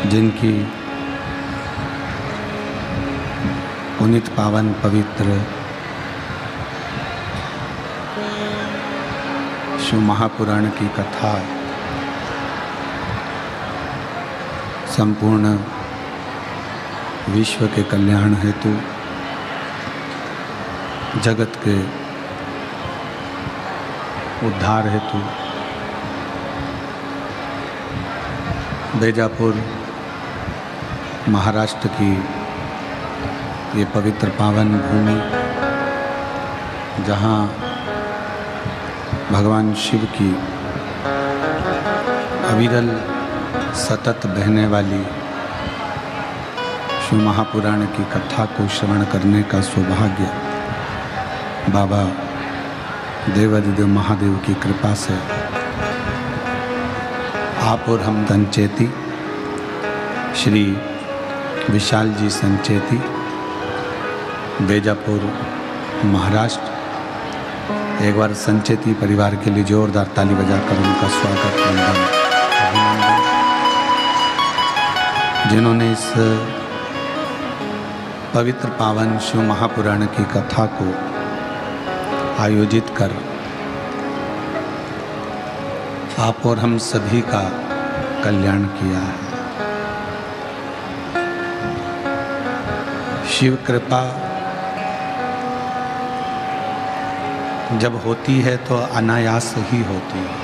जिनकी पुनीत पावन पवित्र शिव महापुराण की कथा संपूर्ण विश्व के कल्याण हेतु, जगत के उद्धार हेतु बेजापुर महाराष्ट्र की ये पवित्र पावन भूमि, जहाँ भगवान शिव की अविरल सतत बहने वाली शिव महापुराण की कथा को श्रवण करने का सौभाग्य बाबा देवादिदेव महादेव की कृपा से आप और हम संचेती श्री विशाल जी संचेती बेजापुर महाराष्ट्र, एक बार संचेती परिवार के लिए जोरदार ताली बजाकर उनका स्वागत वंदन अभिनंदन, जिन्होंने इस पवित्र पावन शिव महापुराण की कथा को आयोजित कर आप और हम सभी का कल्याण किया है। शिव कृपा जब होती है तो अनायास ही होती है।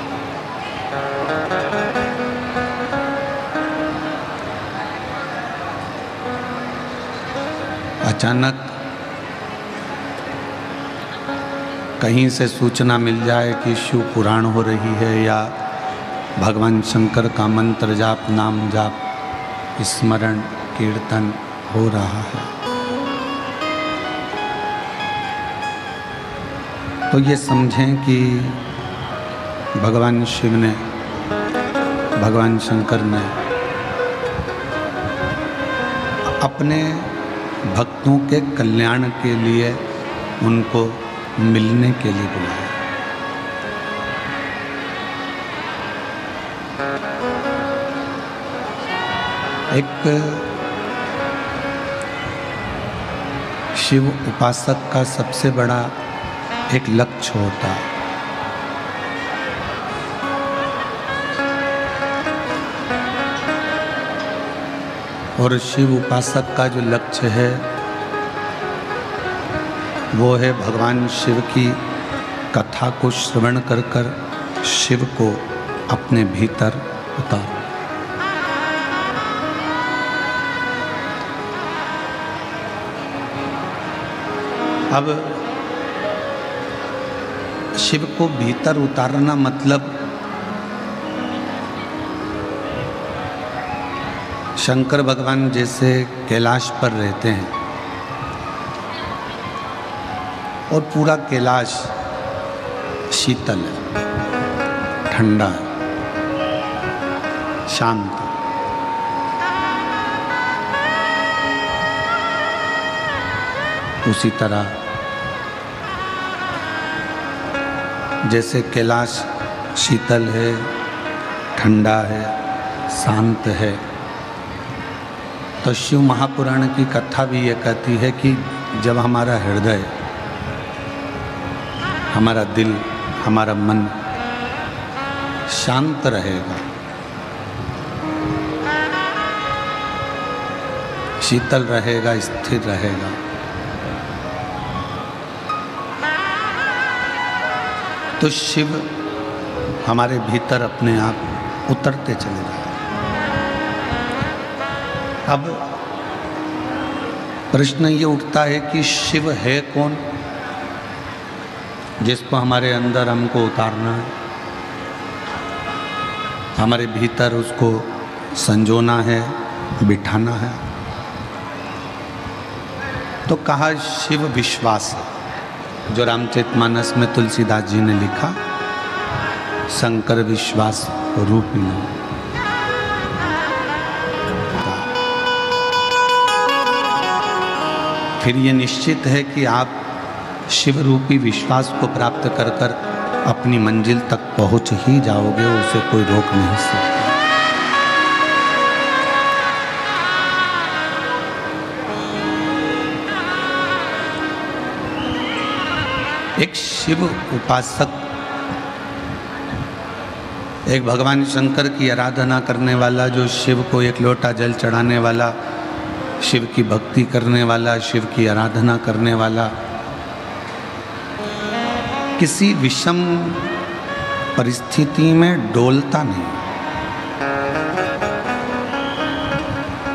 अचानक कहीं से सूचना मिल जाए कि शिव पुराण हो रही है या भगवान शंकर का मंत्र जाप, नाम जाप, स्मरण कीर्तन हो रहा है, तो ये समझें कि भगवान शिव ने, भगवान शंकर ने अपने भक्तों के कल्याण के लिए उनको मिलने के लिए बुलाया। एक शिव उपासक का सबसे बड़ा एक लक्ष्य होता है, और शिव उपासक का जो लक्ष्य है वो है भगवान शिव की कथा को श्रवण कर कर शिव को अपने भीतर उतार। अब शिव को भीतर उतारना मतलब शंकर भगवान जैसे कैलाश पर रहते हैं और पूरा कैलाश शीतल है, ठंडा है, शांत। उसी तरह जैसे कैलाश शीतल है, ठंडा है, शांत है, तो शिव महापुराण की कथा भी ये कहती है कि जब हमारा हृदय, हमारा दिल, हमारा मन शांत रहेगा, शीतल रहेगा, स्थिर रहेगा, तो शिव हमारे भीतर अपने आप उतरते चले जाते। अब प्रश्न ये उठता है कि शिव है कौन जिसको हमारे अंदर हमको उतारना है, हमारे भीतर उसको संजोना है, बिठाना है। तो कहा शिव विश्वास है, जो रामचरितमानस में तुलसीदास जी ने लिखा, शंकर विश्वास रूपिणी। फिर ये निश्चित है कि आप शिव रूपी विश्वास को प्राप्त कर कर अपनी मंजिल तक पहुंच ही जाओगे, उसे कोई रोक नहीं सकता। एक शिव उपासक, एक भगवान शंकर की आराधना करने वाला, जो शिव को एक लोटा जल चढ़ाने वाला, शिव की भक्ति करने वाला, शिव की आराधना करने वाला, किसी विषम परिस्थिति में डोलता नहीं,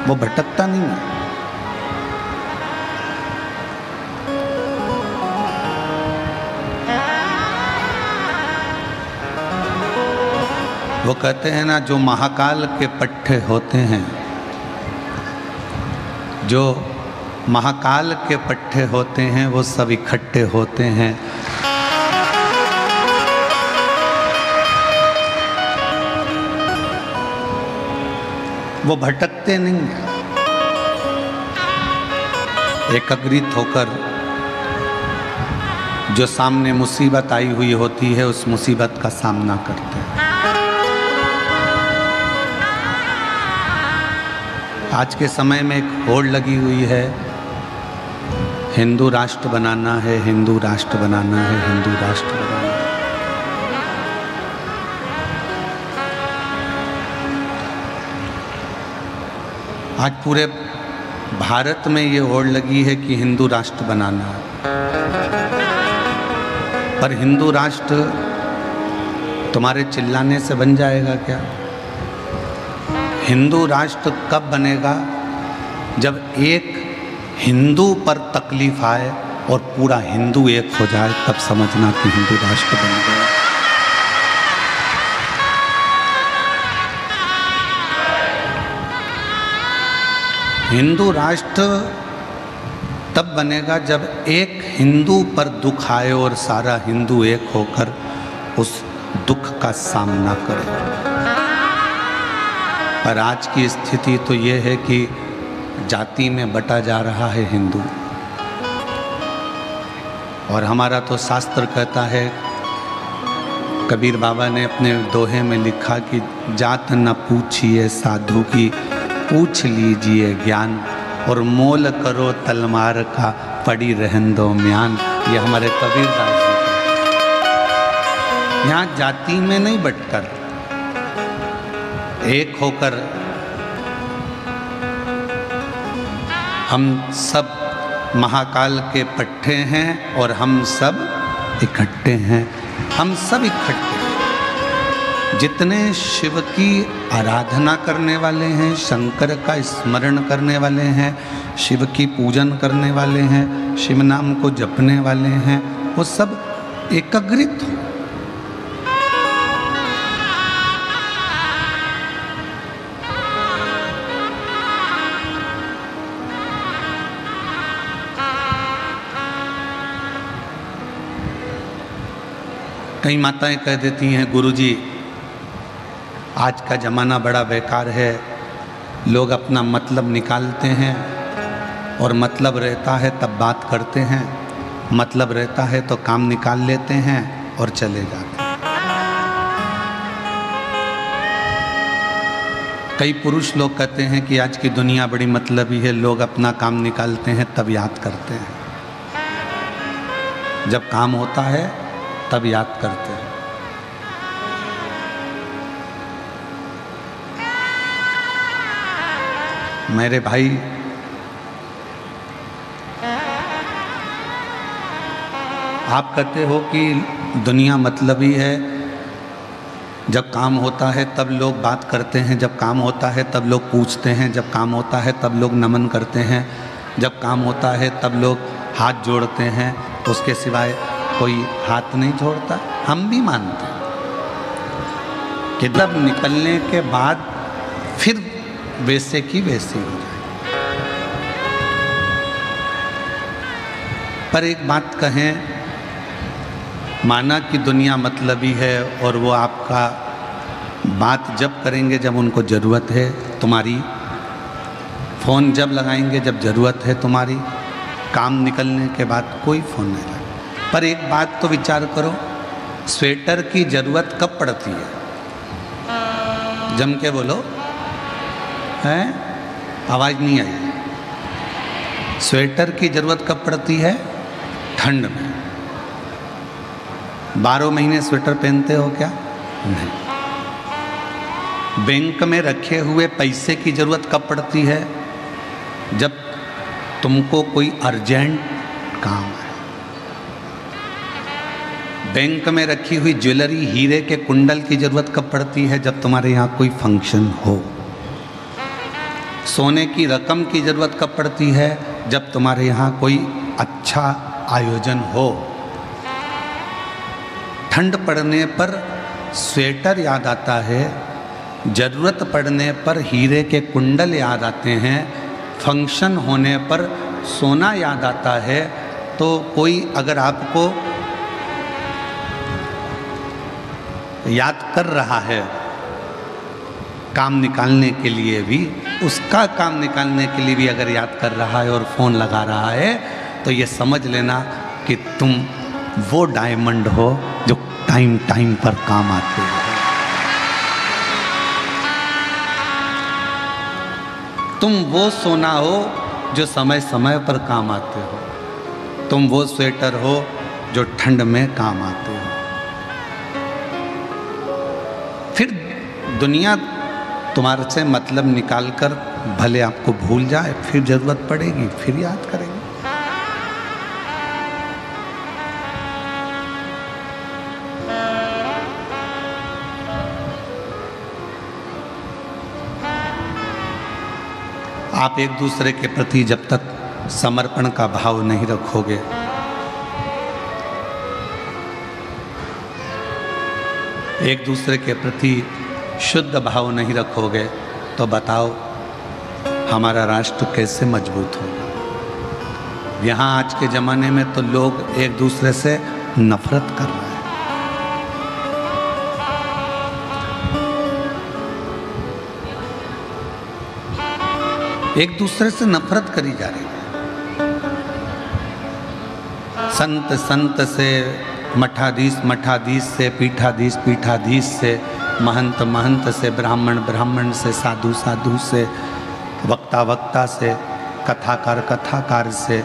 वो भटकता नहीं है। वो कहते हैं ना, जो महाकाल के पट्टे होते हैं, जो महाकाल के पट्टे होते हैं, वो सब इकट्ठे होते हैं। वो भटकते नहीं हैं। एकाग्रित होकर जो सामने मुसीबत आई हुई होती है, उस मुसीबत का सामना करते हैं। आज के समय में एक होड़ लगी हुई है, हिंदू राष्ट्र बनाना है, हिंदू राष्ट्र बनाना है, हिंदू राष्ट्र बनाना है। आज पूरे भारत में ये होड़ लगी है कि हिंदू राष्ट्र बनाना है, पर हिंदू राष्ट्र तुम्हारे चिल्लाने से बन जाएगा क्या? हिंदू राष्ट्र कब बनेगा? जब एक हिंदू पर तकलीफ आए और पूरा हिंदू एक हो जाए, तब समझना कि हिंदू राष्ट्र बन गया। हिंदू राष्ट्र तब बनेगा जब एक हिंदू पर दुख आए और सारा हिंदू एक होकर उस दुख का सामना करे। पर आज की स्थिति तो ये है कि जाति में बटा जा रहा है हिंदू। और हमारा तो शास्त्र कहता है, कबीर बाबा ने अपने दोहे में लिखा कि जात न पूछिए साधु की, पूछ लीजिए ज्ञान, और मोल करो तलवार का, पड़ी रहन दो म्यान। ये हमारे कबीरदास जी का। यहाँ जाति में नहीं बटकर, एक होकर हम सब महाकाल के पट्टे हैं और हम सब इकट्ठे हैं। हम सब इकट्ठे हैं। जितने शिव की आराधना करने वाले हैं, शंकर का स्मरण करने वाले हैं, शिव की पूजन करने वाले हैं, शिव नाम को जपने वाले हैं, वो सब एकाग्रित हो। कई माताएं कह देती हैं, गुरुजी आज का ज़माना बड़ा बेकार है, लोग अपना मतलब निकालते हैं और मतलब रहता है तब बात करते हैं, मतलब रहता है तो काम निकाल लेते हैं और चले जाते हैं। कई पुरुष लोग कहते हैं कि आज की दुनिया बड़ी मतलबी है, लोग अपना काम निकालते हैं तब याद करते हैं, जब काम होता है तब याद करते हैं। मेरे भाई, आप कहते हो कि दुनिया मतलबी है, जब काम होता है तब लोग बात करते हैं, जब काम होता है तब लोग पूछते हैं, जब काम होता है तब लोग नमन करते हैं, जब काम होता है तब लोग हाथ जोड़ते हैं, उसके सिवाय कोई हाथ नहीं छोड़ता। हम भी मानते हैं कि जब निकलने के बाद फिर वैसे की वैसे हो जाए। पर एक बात कहें, माना कि दुनिया मतलबी है और वो आपका बात जब करेंगे जब उनको ज़रूरत है तुम्हारी, फ़ोन जब लगाएंगे जब ज़रूरत है तुम्हारी, काम निकलने के बाद कोई फ़ोन नहीं लगाए। पर एक बात तो विचार करो, स्वेटर की ज़रूरत कब पड़ती है? जम के बोलो, हैं? आवाज़ नहीं आई। स्वेटर की ज़रूरत कब पड़ती है? ठंड में। 12 महीने स्वेटर पहनते हो क्या? नहीं। बैंक में रखे हुए पैसे की जरूरत कब पड़ती है? जब तुमको कोई अर्जेंट काम है। बैंक में रखी हुई ज्वेलरी, हीरे के कुंडल की जरूरत कब पड़ती है? जब तुम्हारे यहाँ कोई फंक्शन हो। सोने की रकम की जरूरत कब पड़ती है? जब तुम्हारे यहाँ कोई अच्छा आयोजन हो। ठंड पड़ने पर स्वेटर याद आता है, जरूरत पड़ने पर हीरे के कुंडल याद आते हैं, फंक्शन होने पर सोना याद आता है। तो कोई अगर आपको याद कर रहा है काम निकालने के लिए भी, उसका काम निकालने के लिए भी अगर याद कर रहा है और फ़ोन लगा रहा है, तो ये समझ लेना कि तुम वो डायमंड हो जो टाइम टाइम पर काम आते हो। तुम वो सोना हो जो समय समय पर काम आते हो। तुम वो स्वेटर हो जो ठंड में काम आते हो। फिर दुनिया तुम्हारे से मतलब निकालकर भले आपको भूल जाए, फिर जरूरत पड़ेगी, फिर याद करेंगे। आप एक दूसरे के प्रति जब तक समर्पण का भाव नहीं रखोगे, एक दूसरे के प्रति शुद्ध भाव नहीं रखोगे, तो बताओ हमारा राष्ट्र कैसे मजबूत होगा। यहाँ आज के ज़माने में तो लोग एक दूसरे से नफरत कर रहे हैं। एक दूसरे से नफरत करी जा रही है। संत संत से, मठाधीश मठाधीश से, पीठाधीश पीठाधीश से, महंत महंत से, ब्राह्मण ब्राह्मण से, साधु साधु से, वक्ता वक्ता से, कथाकार कथाकार से,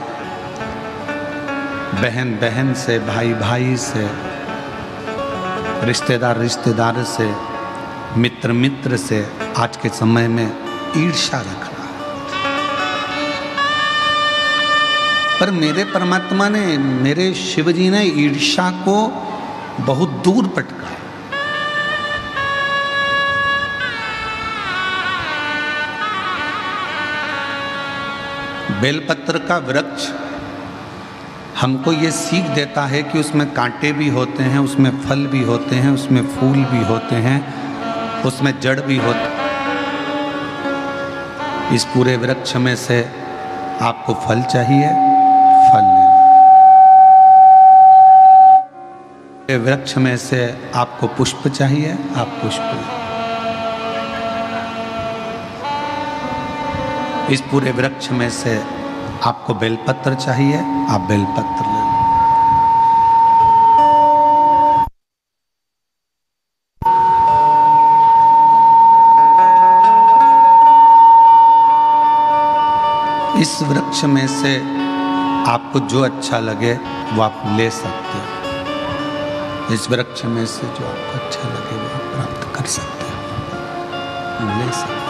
बहन बहन से, भाई भाई से, रिश्तेदार रिश्तेदार से, मित्र मित्र से आज के समय में ईर्ष्या रख रहा है। पर मेरे परमात्मा ने, मेरे शिव जी ने ईर्ष्या को बहुत दूर पटका। बेलपत्र का वृक्ष हमको ये सीख देता है कि उसमें कांटे भी होते हैं, उसमें फल भी होते हैं, उसमें फूल भी होते हैं, उसमें जड़ भी होते हैं। इस पूरे वृक्ष में से आपको फल चाहिए, फल लेना। वृक्ष में से आपको पुष्प चाहिए, आप पुष्प लें। इस पूरे वृक्ष में से आपको बेलपत्र चाहिए, आप बेलपत्र लें। इस वृक्ष में से आपको जो अच्छा लगे वो आप ले सकते हो। इस वृक्ष में से जो आपको अच्छा लगे वो आप प्राप्त कर सकते हो, ले सकते हो।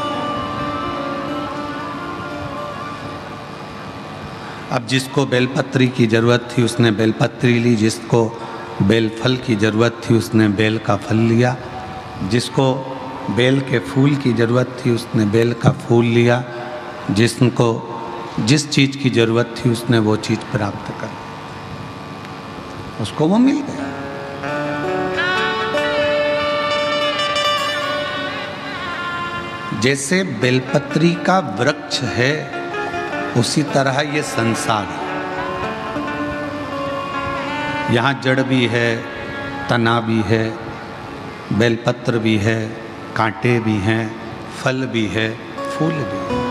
अब जिसको बेलपत्री की ज़रूरत थी उसने बेलपत्री ली, जिसको बेल फल की ज़रूरत थी उसने बेल का फल लिया, जिसको बेल के फूल की ज़रूरत थी उसने बेल का फूल लिया, जिसको जिस चीज़ की ज़रूरत थी उसने वो चीज़ प्राप्त कर, उसको वो मिल गया। जैसे बेलपत्री का वृक्ष है उसी तरह ये संसार है। यहाँ जड़ भी है, तना भी है, बेलपत्र भी है, कांटे भी हैं, फल भी है, फूल भी है।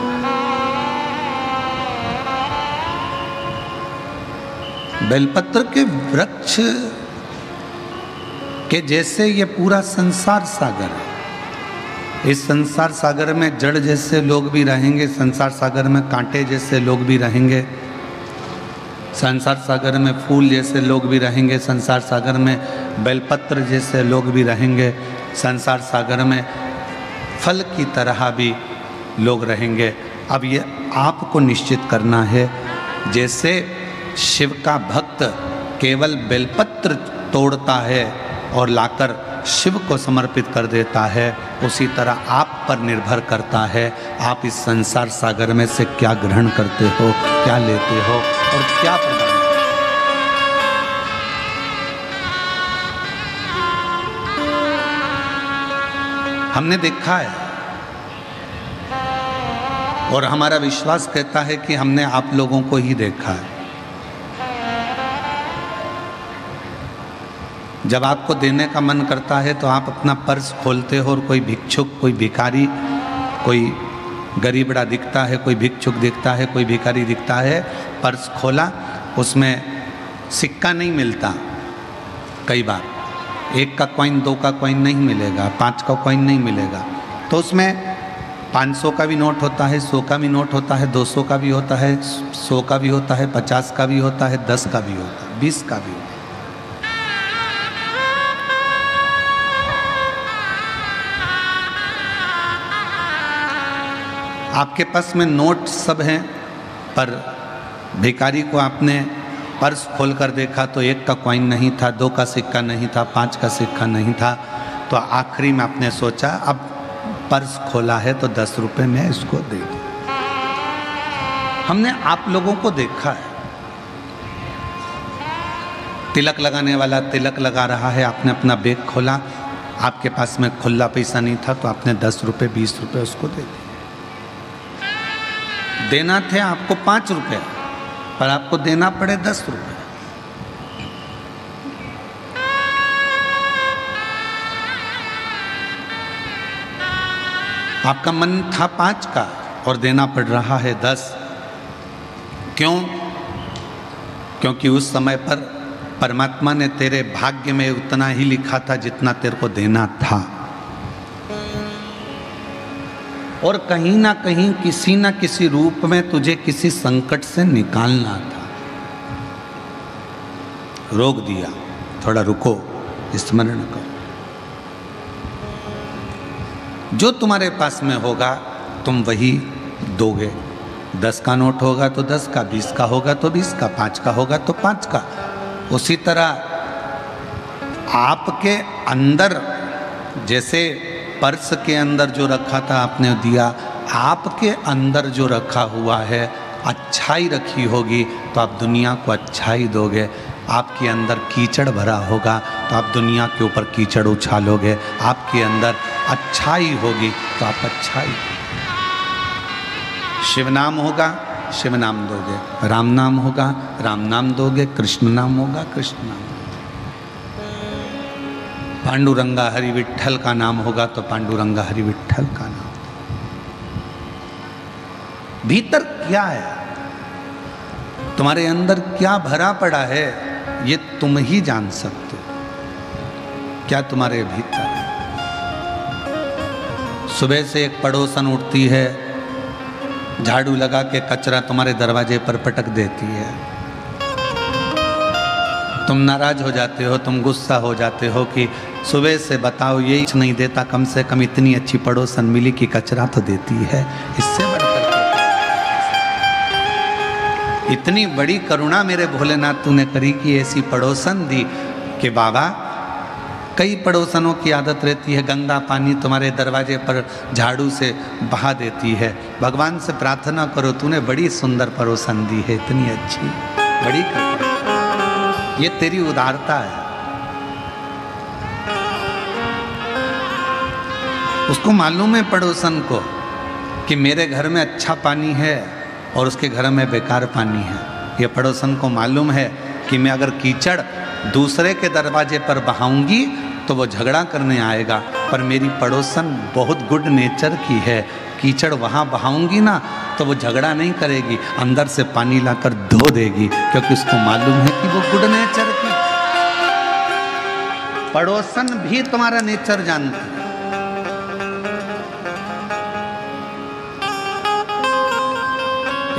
बेलपत्र के वृक्ष के जैसे ये पूरा संसार सागर है। इस संसार सागर में जड़ जैसे लोग भी रहेंगे, संसार सागर में कांटे जैसे लोग भी रहेंगे, संसार सागर में फूल जैसे लोग भी रहेंगे, संसार सागर में बेलपत्र जैसे लोग भी रहेंगे, संसार सागर में फल की तरह भी लोग रहेंगे। अब ये आपको निश्चित करना है, जैसे शिव का भक्त केवल बेलपत्र तोड़ता है और लाकर शिव को समर्पित कर देता है, उसी तरह आप पर निर्भर करता है आप इस संसार सागर में से क्या ग्रहण करते हो, क्या लेते हो और क्या प्रदान। हमने देखा है और हमारा विश्वास कहता है कि हमने आप लोगों को ही देखा है। जब आपको देने का मन करता है तो आप अपना पर्स खोलते हो और कोई भिक्षुक, कोई भिखारी, कोई गरीबड़ा दिखता है, कोई भिक्षुक दिखता है, कोई भिखारी दिखता है, पर्स खोला, उसमें सिक्का नहीं मिलता, कई बार 1 का कॉइन 2 का कॉइन नहीं मिलेगा, 5 का कॉइन नहीं मिलेगा, तो उसमें 500 का भी नोट होता है, 100 का भी नोट होता है, 200 का भी होता है, 100 का भी होता है, 50 का भी होता है, 10 का भी होता है, 20 का भी होता है। आपके पास में नोट सब हैं, पर भिखारी को आपने पर्स खोल कर देखा तो 1 का कॉइन नहीं था, 2 का सिक्का नहीं था, 5 का सिक्का नहीं था, तो आखिरी में आपने सोचा अब पर्स खोला है तो 10 रुपये में इसको दे दूं। हमने आप लोगों को देखा है, तिलक लगाने वाला तिलक लगा रहा है, आपने अपना बैग खोला, आपके पास में खुला पैसा नहीं था तो आपने 10 रुपये 20 रुपये उसको दे दिए। देना थे आपको 5 रुपये, पर आपको देना पड़े 10 रुपये। आपका मन था 5 का और देना पड़ रहा है 10। क्यों? क्योंकि उस समय पर परमात्मा ने तेरे भाग्य में उतना ही लिखा था जितना तेरे को देना था, और कहीं ना कहीं किसी ना किसी रूप में तुझे किसी संकट से निकालना था। रोक दिया, थोड़ा रुको, स्मरण करो। जो तुम्हारे पास में होगा तुम वही दोगे। 10 का नोट होगा तो 10 का, 20 का होगा तो 20 का, 5 का होगा तो 5 का। उसी तरह आपके अंदर, जैसे पर्स के अंदर जो रखा था आपने दिया, आपके अंदर जो रखा हुआ है अच्छाई रखी होगी तो आप दुनिया को अच्छाई दोगे। आपके अंदर कीचड़ भरा होगा तो आप दुनिया के ऊपर कीचड़ उछालोगे। आपके अंदर अच्छाई होगी तो आप अच्छाई। शिव नाम होगा, शिव नाम दोगे। राम नाम होगा, राम नाम दोगे। कृष्ण नाम होगा, कृष्ण नाम। पांडुरंगा हरि विट्ठल का नाम होगा तो पांडुरंगा हरि विट्ठल का नाम। भीतर क्या है, तुम्हारे अंदर क्या भरा पड़ा है, ये तुम ही जान सकते हो। क्या तुम्हारे भीतर है? सुबह से एक पड़ोसन उठती है, झाड़ू लगा के कचरा तुम्हारे दरवाजे पर पटक देती है, तुम नाराज हो जाते हो, तुम गुस्सा हो जाते हो कि सुबह से बताओ ये नहीं देता, कम से कम इतनी अच्छी पड़ोसन मिली कि कचरा तो देती है। इससे बढ़कर इतनी बड़ी करुणा मेरे भोलेनाथ तूने करी कि ऐसी पड़ोसन दी कि बाबा, कई पड़ोसनों की आदत रहती है गंदा पानी तुम्हारे दरवाजे पर झाड़ू से बहा देती है। भगवान से प्रार्थना करो, तूने बड़ी सुंदर पड़ोसन दी है, इतनी अच्छी, बड़ी करुणा, ये तेरी उदारता है। उसको मालूम है पड़ोसन को कि मेरे घर में अच्छा पानी है और उसके घर में बेकार पानी है। ये पड़ोसन को मालूम है कि मैं अगर कीचड़ दूसरे के दरवाजे पर बहाऊंगी तो वो झगड़ा करने आएगा, पर मेरी पड़ोसन बहुत गुड नेचर की है, कीचड़ वहाँ बहाऊंगी ना तो वो झगड़ा नहीं करेगी, अंदर से पानी लाकर धो देगी, क्योंकि उसको मालूम है कि वो गुड नेचर की। पड़ोसन भी तुम्हारा नेचर जानती है।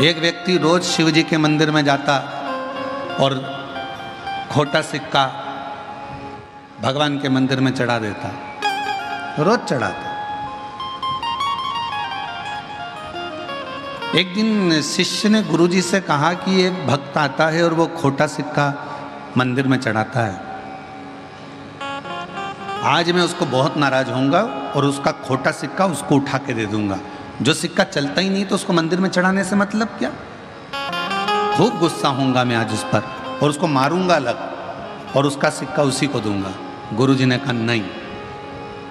एक व्यक्ति रोज शिव जी के मंदिर में जाता और खोटा सिक्का भगवान के मंदिर में चढ़ा देता, रोज चढ़ाता। एक दिन शिष्य ने गुरुजी से कहा कि एक भक्त आता है और वो खोटा सिक्का मंदिर में चढ़ाता है, आज मैं उसको बहुत नाराज होऊंगा और उसका खोटा सिक्का उसको उठा के दे दूंगा। जो सिक्का चलता ही नहीं तो उसको मंदिर में चढ़ाने से मतलब क्या। खूब गुस्सा होऊंगा मैं आज उस पर और उसको मारूंगा अलग और उसका सिक्का उसी को दूंगा। गुरुजी ने कहा नहीं,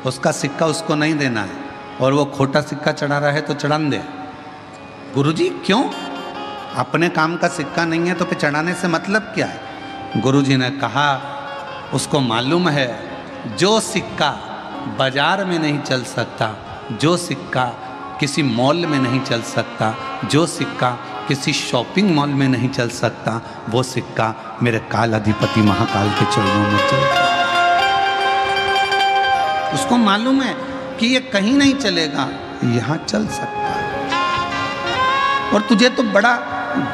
उसका सिक्का उसको नहीं देना है और वो खोटा सिक्का चढ़ा रहा है तो चढ़ान दे। गुरुजी क्यों? अपने काम का सिक्का नहीं है तो फिर चढ़ाने से मतलब क्या है? गुरुजी ने कहा उसको मालूम है जो सिक्का बाजार में नहीं चल सकता, जो सिक्का किसी मॉल में नहीं चल सकता, जो सिक्का किसी शॉपिंग मॉल में नहीं चल सकता, वो सिक्का मेरे काल अधिपति महाकाल के चरणों में चलता। उसको मालूम है कि ये कहीं नहीं चलेगा, यहाँ चल सकता है। और तुझे तो बड़ा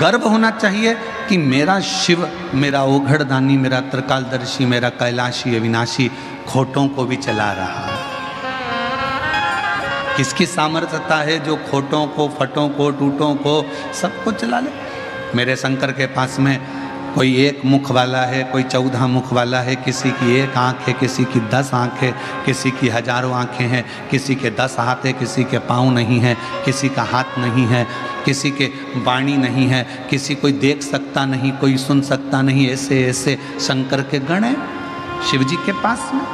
गर्व होना चाहिए कि मेरा शिव, मेरा ओघड़दानी, मेरा त्रिकालदर्शी, मेरा कैलाशी अविनाशी खोटों को भी चला रहा है। किसकी सामर्थ्यता है जो खोटों को, फटों को, टूटों को सबको चला ले? मेरे शंकर के पास में कोई एक मुख वाला है, कोई 14 मुख वाला है, किसी की एक आँख है, किसी की 10 आँख है, किसी की हजारों आँखें हैं, किसी के 10 हाथ है, किसी के पाँव नहीं है, किसी का हाथ नहीं है, किसी के वाणी नहीं है, किसी कोई देख सकता नहीं, कोई सुन सकता नहीं। ऐसे ऐसे शंकर के गण हैं शिव जी के पास में।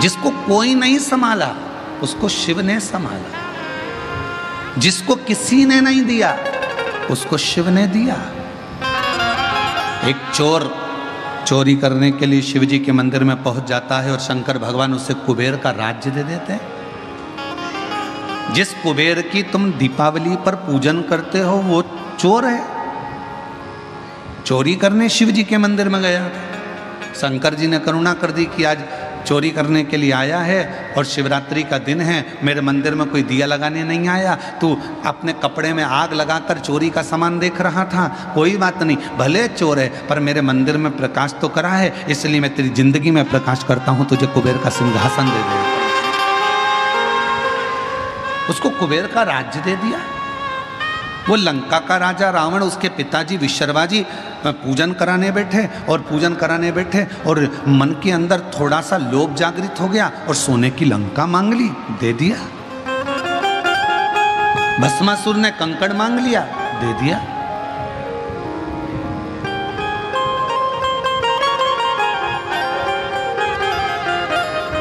जिसको कोई नहीं संभाला उसको शिव ने संभाला, जिसको किसी ने नहीं दिया उसको शिव ने दिया। एक चोर चोरी करने के लिए शिव जी के मंदिर में पहुंच जाता है और शंकर भगवान उसे कुबेर का राज्य दे देते हैं। जिस कुबेर की तुम दीपावली पर पूजन करते हो वो चोर है। चोरी करने शिव जी के मंदिर में गया था। शंकर जी ने करुणा कर दी कि आज चोरी करने के लिए आया है और शिवरात्रि का दिन है, मेरे मंदिर में कोई दिया लगाने नहीं आया, तू अपने कपड़े में आग लगाकर चोरी का सामान देख रहा था, कोई बात नहीं, भले चोर है पर मेरे मंदिर में प्रकाश तो करा है, इसलिए मैं तेरी जिंदगी में प्रकाश करता हूं, तुझे कुबेर का सिंहासन दे दे। उसको कुबेर का राज्य दे दिया। वो लंका का राजा रावण, उसके पिताजी विश्रवा जी पूजन कराने बैठे और मन के अंदर थोड़ा सा लोभ जागृत हो गया और सोने की लंका मांग ली, दे दिया। भस्मासुर ने कंकड़ मांग लिया, दे दिया।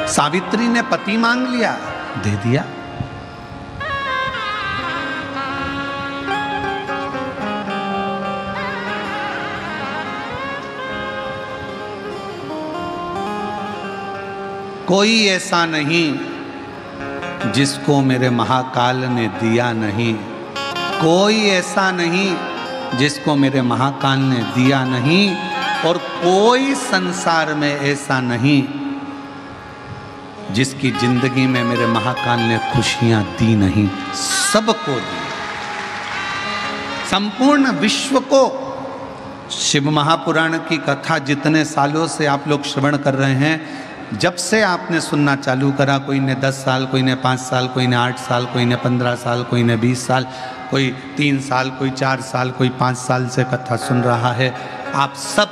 सावित्री ने पति मांग लिया, दे दिया। कोई ऐसा नहीं जिसको मेरे महाकाल ने दिया नहीं, कोई ऐसा नहीं जिसको मेरे महाकाल ने दिया नहीं, और कोई संसार में ऐसा नहीं जिसकी जिंदगी में मेरे महाकाल ने खुशियां दी नहीं, सबको दी। संपूर्ण विश्व को शिव महापुराण की कथा जितने सालों से आप लोग श्रवण कर रहे हैं, जब से आपने सुनना चालू करा, कोई ने 10 साल, कोई ने 5 साल, कोई ने 8 साल, कोई ने 15 साल, कोई ने 20 साल, कोई 3 साल, कोई 4 साल, कोई 5 साल से कथा सुन रहा है। आप सब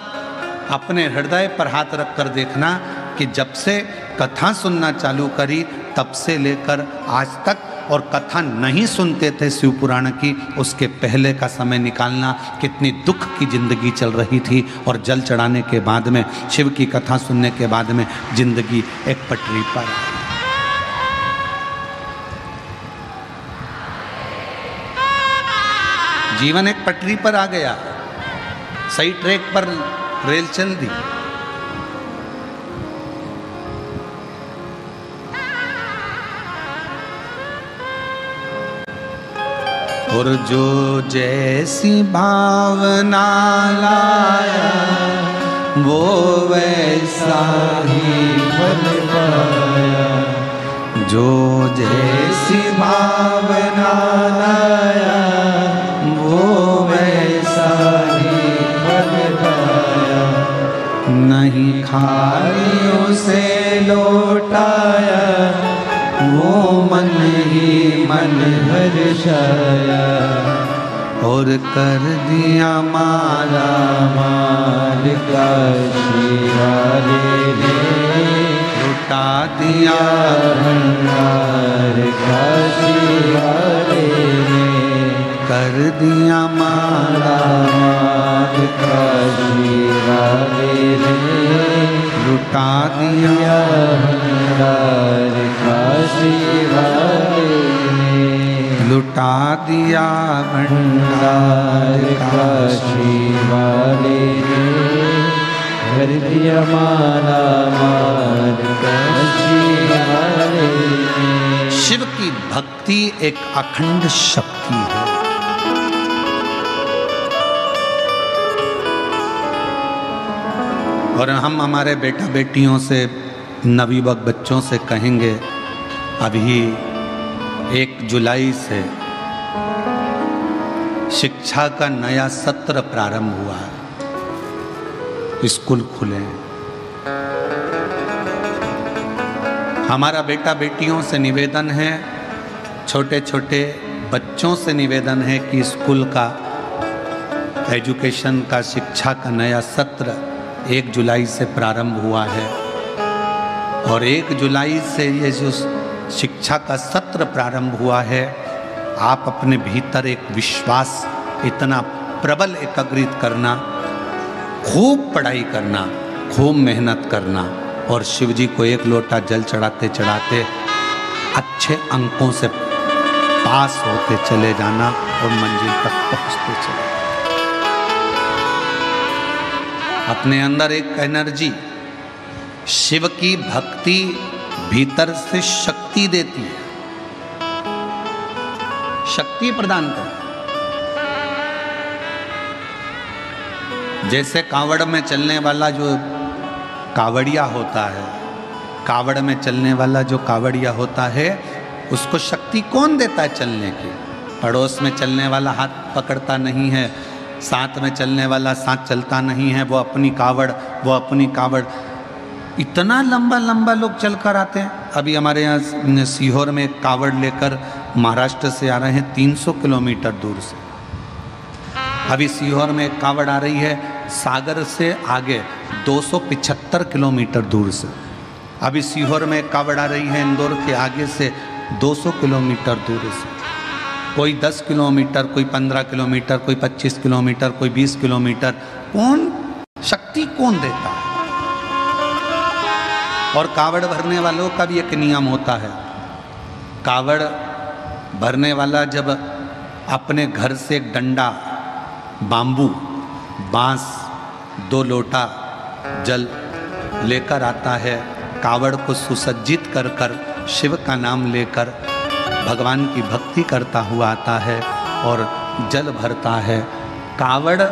अपने हृदय पर हाथ रख कर देखना कि जब से कथा सुनना चालू करी तब से लेकर आज तक, और कथा नहीं सुनते थे शिव पुराण की, उसके पहले का समय निकालना, कितनी दुख की जिंदगी चल रही थी, और जल चढ़ाने के बाद में, शिव की कथा सुनने के बाद में जिंदगी एक पटरी पर। जीवन एक पटरी पर आ गया, सही ट्रैक पर रेल चल दी। और जो जैसी भावना लाया वो वैसा ही फल पाया, जो जैसी भावना लाया वो वैसा थालियों से लौटाया, वो मन ही मन हर्षाया, और कर दिया माला माल काशी वाले ने, लुटा दिया भंडार काशी वाले ने, कर दिया माला माल काशी वाले ने, लुटा दिया भंडार काशी वाले ने, लुटा दिया भंडार काशी वाले ने, कर दिया माला माल काशी वाले ने। शिव की भक्ति एक अखंड शक्ति है। और हम हमारे बेटा बेटियों से, नवयुवक बच्चों से कहेंगे, अभी 1 जुलाई से शिक्षा का नया सत्र प्रारंभ हुआ है, स्कूल खुले हैं। हमारा बेटा बेटियों से निवेदन है, छोटे छोटे बच्चों से निवेदन है कि स्कूल का एजुकेशन का, शिक्षा का नया सत्र 1 जुलाई से प्रारंभ हुआ है। और 1 जुलाई से ये जो शिक्षा का सत्र प्रारंभ हुआ है, आप अपने भीतर एक विश्वास इतना प्रबल एकत्रित करना, खूब पढ़ाई करना, खूब मेहनत करना, और शिव जी को 1 लोटा जल चढ़ाते चढ़ाते अच्छे अंकों से पास होते चले जाना और मंजिल तक पहुंचते चले। अपने अंदर एक एनर्जी, शिव की भक्ति भीतर से शक्ति देती है, शक्ति प्रदान करती है। जैसे कावड़ में चलने वाला जो कावड़िया होता है, कावड़ में चलने वाला जो कावड़िया होता है, उसको शक्ति कौन देता है चलने की? पड़ोस में चलने वाला हाथ पकड़ता नहीं है, साथ में चलने वाला साथ चलता नहीं है, वो अपनी कावड़। इतना लंबा लंबा लोग चल कर आते हैं। अभी हमारे यहाँ सीहोर में एक कावड़ लेकर महाराष्ट्र से आ रहे हैं 300 किलोमीटर दूर से। अभी सीहोर में एक कावड़ आ रही है सागर से आगे 275 किलोमीटर दूर से। अभी सीहोर में एक कावड़ आ रही है इंदौर के आगे से 200 किलोमीटर दूर से। कोई 10 किलोमीटर, कोई 15 किलोमीटर, कोई 25 किलोमीटर, कोई 20 किलोमीटर। कौन शक्ति कौन देता है? और कावड़ भरने वालों का भी एक नियम होता है। कावड़ भरने वाला जब अपने घर से एक डंडा, बांबू, बांस, 2 लोटा जल लेकर आता है, कावड़ को सुसज्जित कर कर शिव का नाम लेकर भगवान की भक्ति करता हुआ आता है और जल भरता है। कावड़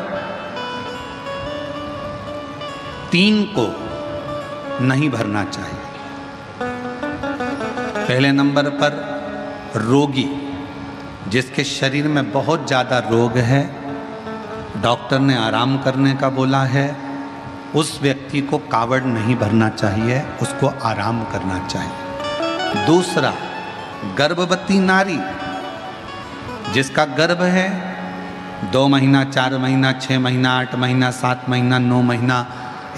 3 को नहीं भरना चाहिए। पहले नंबर पर रोगी, जिसके शरीर में बहुत ज़्यादा रोग है, डॉक्टर ने आराम करने का बोला है, उस व्यक्ति को कावड़ नहीं भरना चाहिए, उसको आराम करना चाहिए। दूसरा, गर्भवती नारी, जिसका गर्भ है 2 महीना, 4 महीना, 6 महीना, 8 महीना, 7 महीना, 9 महीना,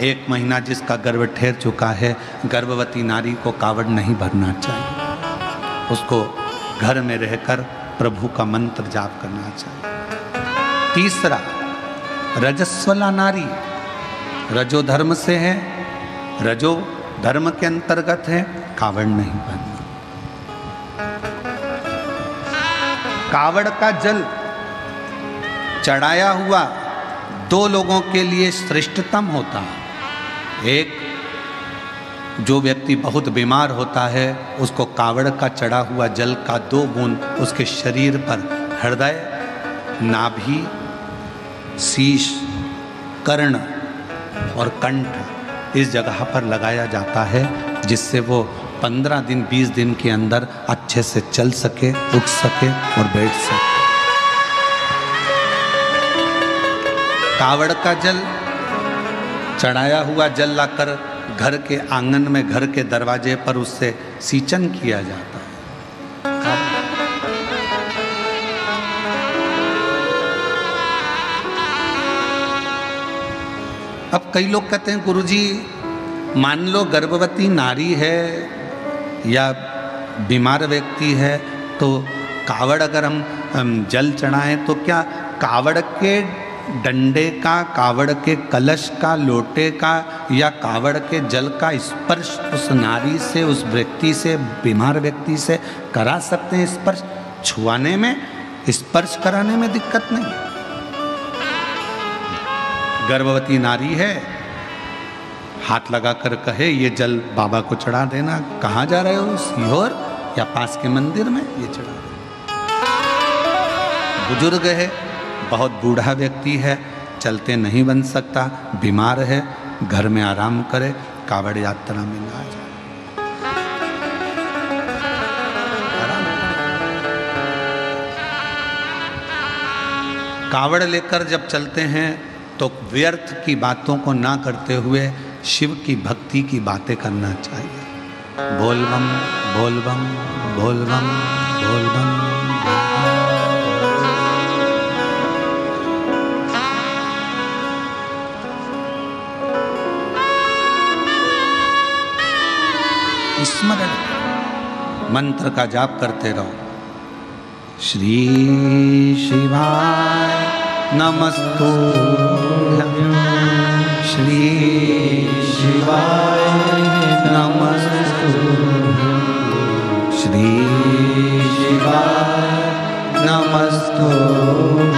1 महीना जिसका गर्भ ठहर चुका है, गर्भवती नारी को कावड़ नहीं भरना चाहिए। उसको घर में रहकर प्रभु का मंत्र जाप करना चाहिए। तीसरा, रजस्वला नारी, रजो धर्म से है, रजो धर्म के अंतर्गत है, कावड़ नहीं भरना। कावड़ का जल चढ़ाया हुआ 2 लोगों के लिए श्रेष्ठतम होता है। एक, जो व्यक्ति बहुत बीमार होता है, उसको कावड़ का चढ़ा हुआ जल का 2 बूंद उसके शरीर पर, हृदय, नाभि, शीश, कर्ण और कंठ, इस जगह पर लगाया जाता है, जिससे वो 15 दिन 20 दिन के अंदर अच्छे से चल सके, उठ सके और बैठ सके। कावड़ का जल, चढ़ाया हुआ जल लाकर घर के आंगन में, घर के दरवाजे पर उससे सींचन किया जाता है। अब कई लोग कहते हैं गुरुजी, मान लो गर्भवती नारी है या बीमार व्यक्ति है तो कावड़ अगर हम जल चढ़ाएं तो क्या कावड़ के डंडे का, कावड़ के कलश का, लोटे का या कावड़ के जल का स्पर्श उस नारी से, उस व्यक्ति से, बीमार व्यक्ति से करा सकते हैं? स्पर्श छुआने में, स्पर्श कराने में दिक्कत नहीं है। गर्भवती नारी है, हाथ लगाकर कहे ये जल बाबा को चढ़ा देना, कहाँ जा रहे हो, सीहोर या पास के मंदिर में, ये चढ़ा दो। बुजुर्ग है, बहुत बूढ़ा व्यक्ति है, चलते नहीं बन सकता, बीमार है, घर में आराम करे, कावड़ यात्रा में ना जाए। कावड़ लेकर जब चलते हैं तो व्यर्थ की बातों को ना करते हुए शिव की भक्ति की बातें करना चाहिए। बोल बम बोल बम बोल बम बोल बम। स्मरण मंत्र का जाप करते रहो। श्री शिवाय नमस्तुभ्यं, श्री शिवाय नमस्तुभ्यं, श्री शिवाय नमस्तुभ्यं,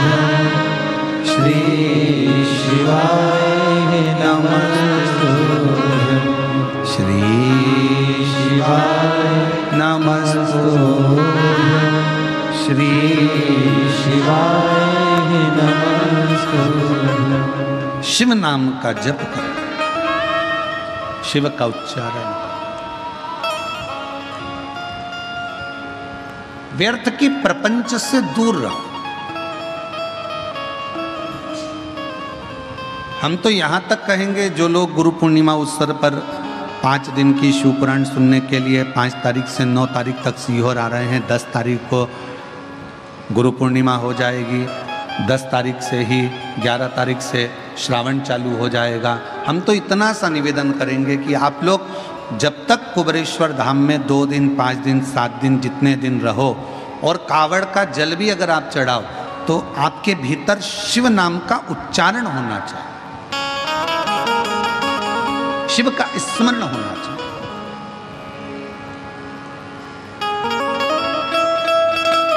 श्री शिवाय नमस्तुभ्यं, श्री शिवाय नमस्तुभ्यं, श्री शिवाय नमस्तुभ्यं। शिव नाम का जप करो, शिव का उच्चारण। व्यर्थ की प्रपंच से दूर रहो। हम तो यहां तक कहेंगे, जो लोग गुरु पूर्णिमा अवसर पर 5 दिन की शिव पुराण सुनने के लिए 5 तारीख से 9 तारीख तक सीहोर आ रहे हैं, 10 तारीख को गुरु पूर्णिमा हो जाएगी, 10 तारीख से ही 11 तारीख से श्रावण चालू हो जाएगा। हम तो इतना सा निवेदन करेंगे कि आप लोग जब तक कुबेरेश्वर धाम में 2 दिन, 5 दिन, 7 दिन, जितने दिन रहो और कावड़ का जल भी अगर आप चढ़ाओ तो आपके भीतर शिव नाम का उच्चारण होना चाहिए, शिव का स्मरण होना चाहिए।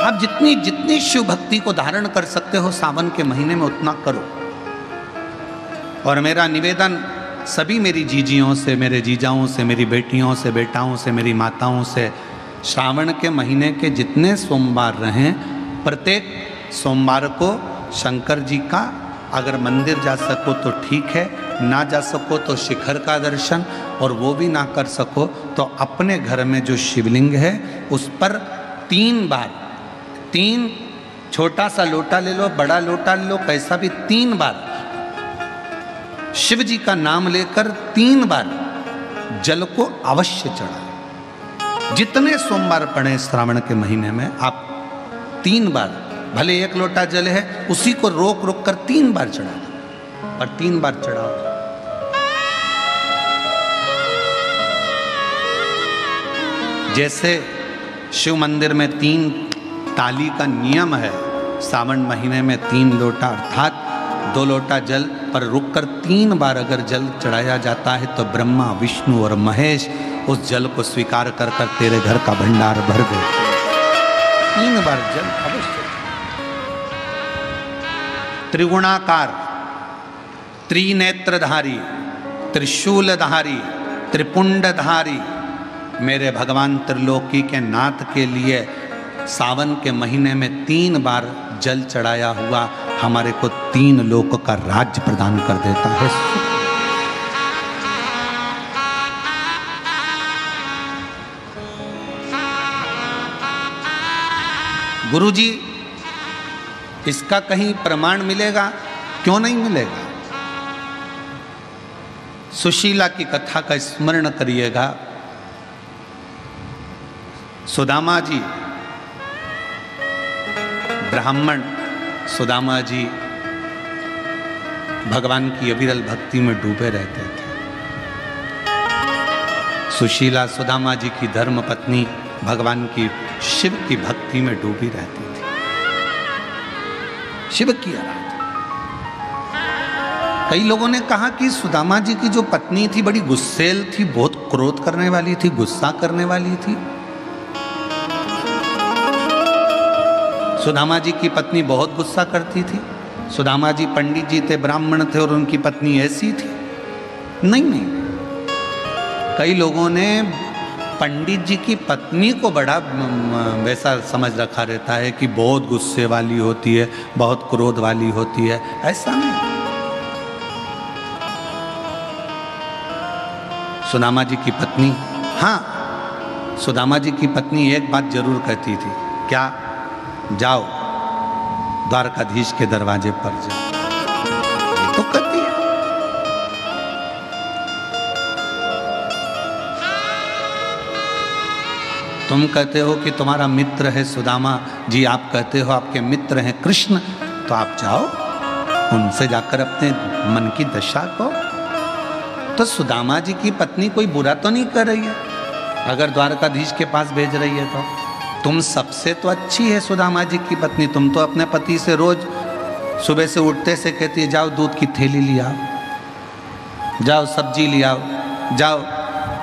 आप जितनी शिव भक्ति को धारण कर सकते हो सावन के महीने में उतना करो। और मेरा निवेदन सभी मेरी जीजियों से, मेरे जीजाओं से, मेरी बेटियों से, बेटाओं से, मेरी माताओं से, श्रावण के महीने के जितने सोमवार रहें, प्रत्येक सोमवार को शंकर जी का अगर मंदिर जा सको तो ठीक है, ना जा सको तो शिखर का दर्शन, और वो भी ना कर सको तो अपने घर में जो शिवलिंग है उस पर 3 बार, 3 छोटा सा लोटा ले लो, बड़ा लोटा ले लो, कैसा भी, 3 बार शिव जी का नाम लेकर 3 बार जल को अवश्य चढ़ाएं। जितने सोमवार पड़े श्रावण के महीने में आप 3 बार, भले 1 लोटा जल है उसी को रोक रोक कर 3 बार चढ़ा दो, और 3 बार चढ़ाओ। जैसे शिव मंदिर में 3 ताली का नियम है, सावन महीने में 3 लोटा अर्थात 2 लोटा जल पर रुककर 3 बार अगर जल चढ़ाया जाता है तो ब्रह्मा, विष्णु और महेश उस जल को स्वीकार कर कर तेरे घर का भंडार भर दे। 3 बार जल अवश्य। त्रिगुणाकार, त्रिनेत्रधारी, त्रिशूलधारी, त्रिपुंडधारी मेरे भगवान त्रिलोकी के नाथ के लिए सावन के महीने में 3 बार जल चढ़ाया हुआ हमारे को 3 लोक का राज्य प्रदान कर देता है। गुरुजी, इसका कहीं प्रमाण मिलेगा? क्यों नहीं मिलेगा? सुशीला की कथा का स्मरण करिएगा। सुदामा जी ब्राह्मण, सुदामा जी भगवान की अविरल भक्ति में डूबे रहते थे। सुशीला सुदामा जी की धर्म पत्नी भगवान की शिव की भक्ति में डूबी रहती थी, शिव की आराधना। कई लोगों ने कहा कि सुदामा जी की जो पत्नी थी बड़ी गुस्सेल थी, बहुत क्रोध करने वाली थी, गुस्सा करने वाली थी। सुदामा जी की पत्नी बहुत गुस्सा करती थी। सुदामा जी पंडित जी थे, ब्राह्मण थे और उनकी पत्नी ऐसी थी। नहीं, कई लोगों ने पंडित जी की पत्नी को बड़ा वैसा समझ रखा रहता है कि बहुत गुस्से वाली होती है, बहुत क्रोध वाली होती है। ऐसा नहीं। सुदामा जी की पत्नी, हाँ, सुदामा जी की पत्नी एक बात जरूर कहती थी, क्या? जाओ द्वारकाधीश के दरवाजे पर जाओ। ये तो कहती है। तुम कहते हो कि तुम्हारा मित्र है सुदामा जी, आप कहते हो आपके मित्र हैं कृष्ण, तो आप जाओ उनसे जाकर अपने मन की दशा को। तो सुदामा जी की पत्नी कोई बुरा तो नहीं कर रही है अगर द्वारकाधीश के पास भेज रही है तो। तुम सबसे तो अच्छी है सुदामा जी की पत्नी। तुम तो अपने पति से रोज सुबह से उठते से कहती है, जाओ दूध की थैली ले आओ, जाओ सब्जी ले आओ, जाओ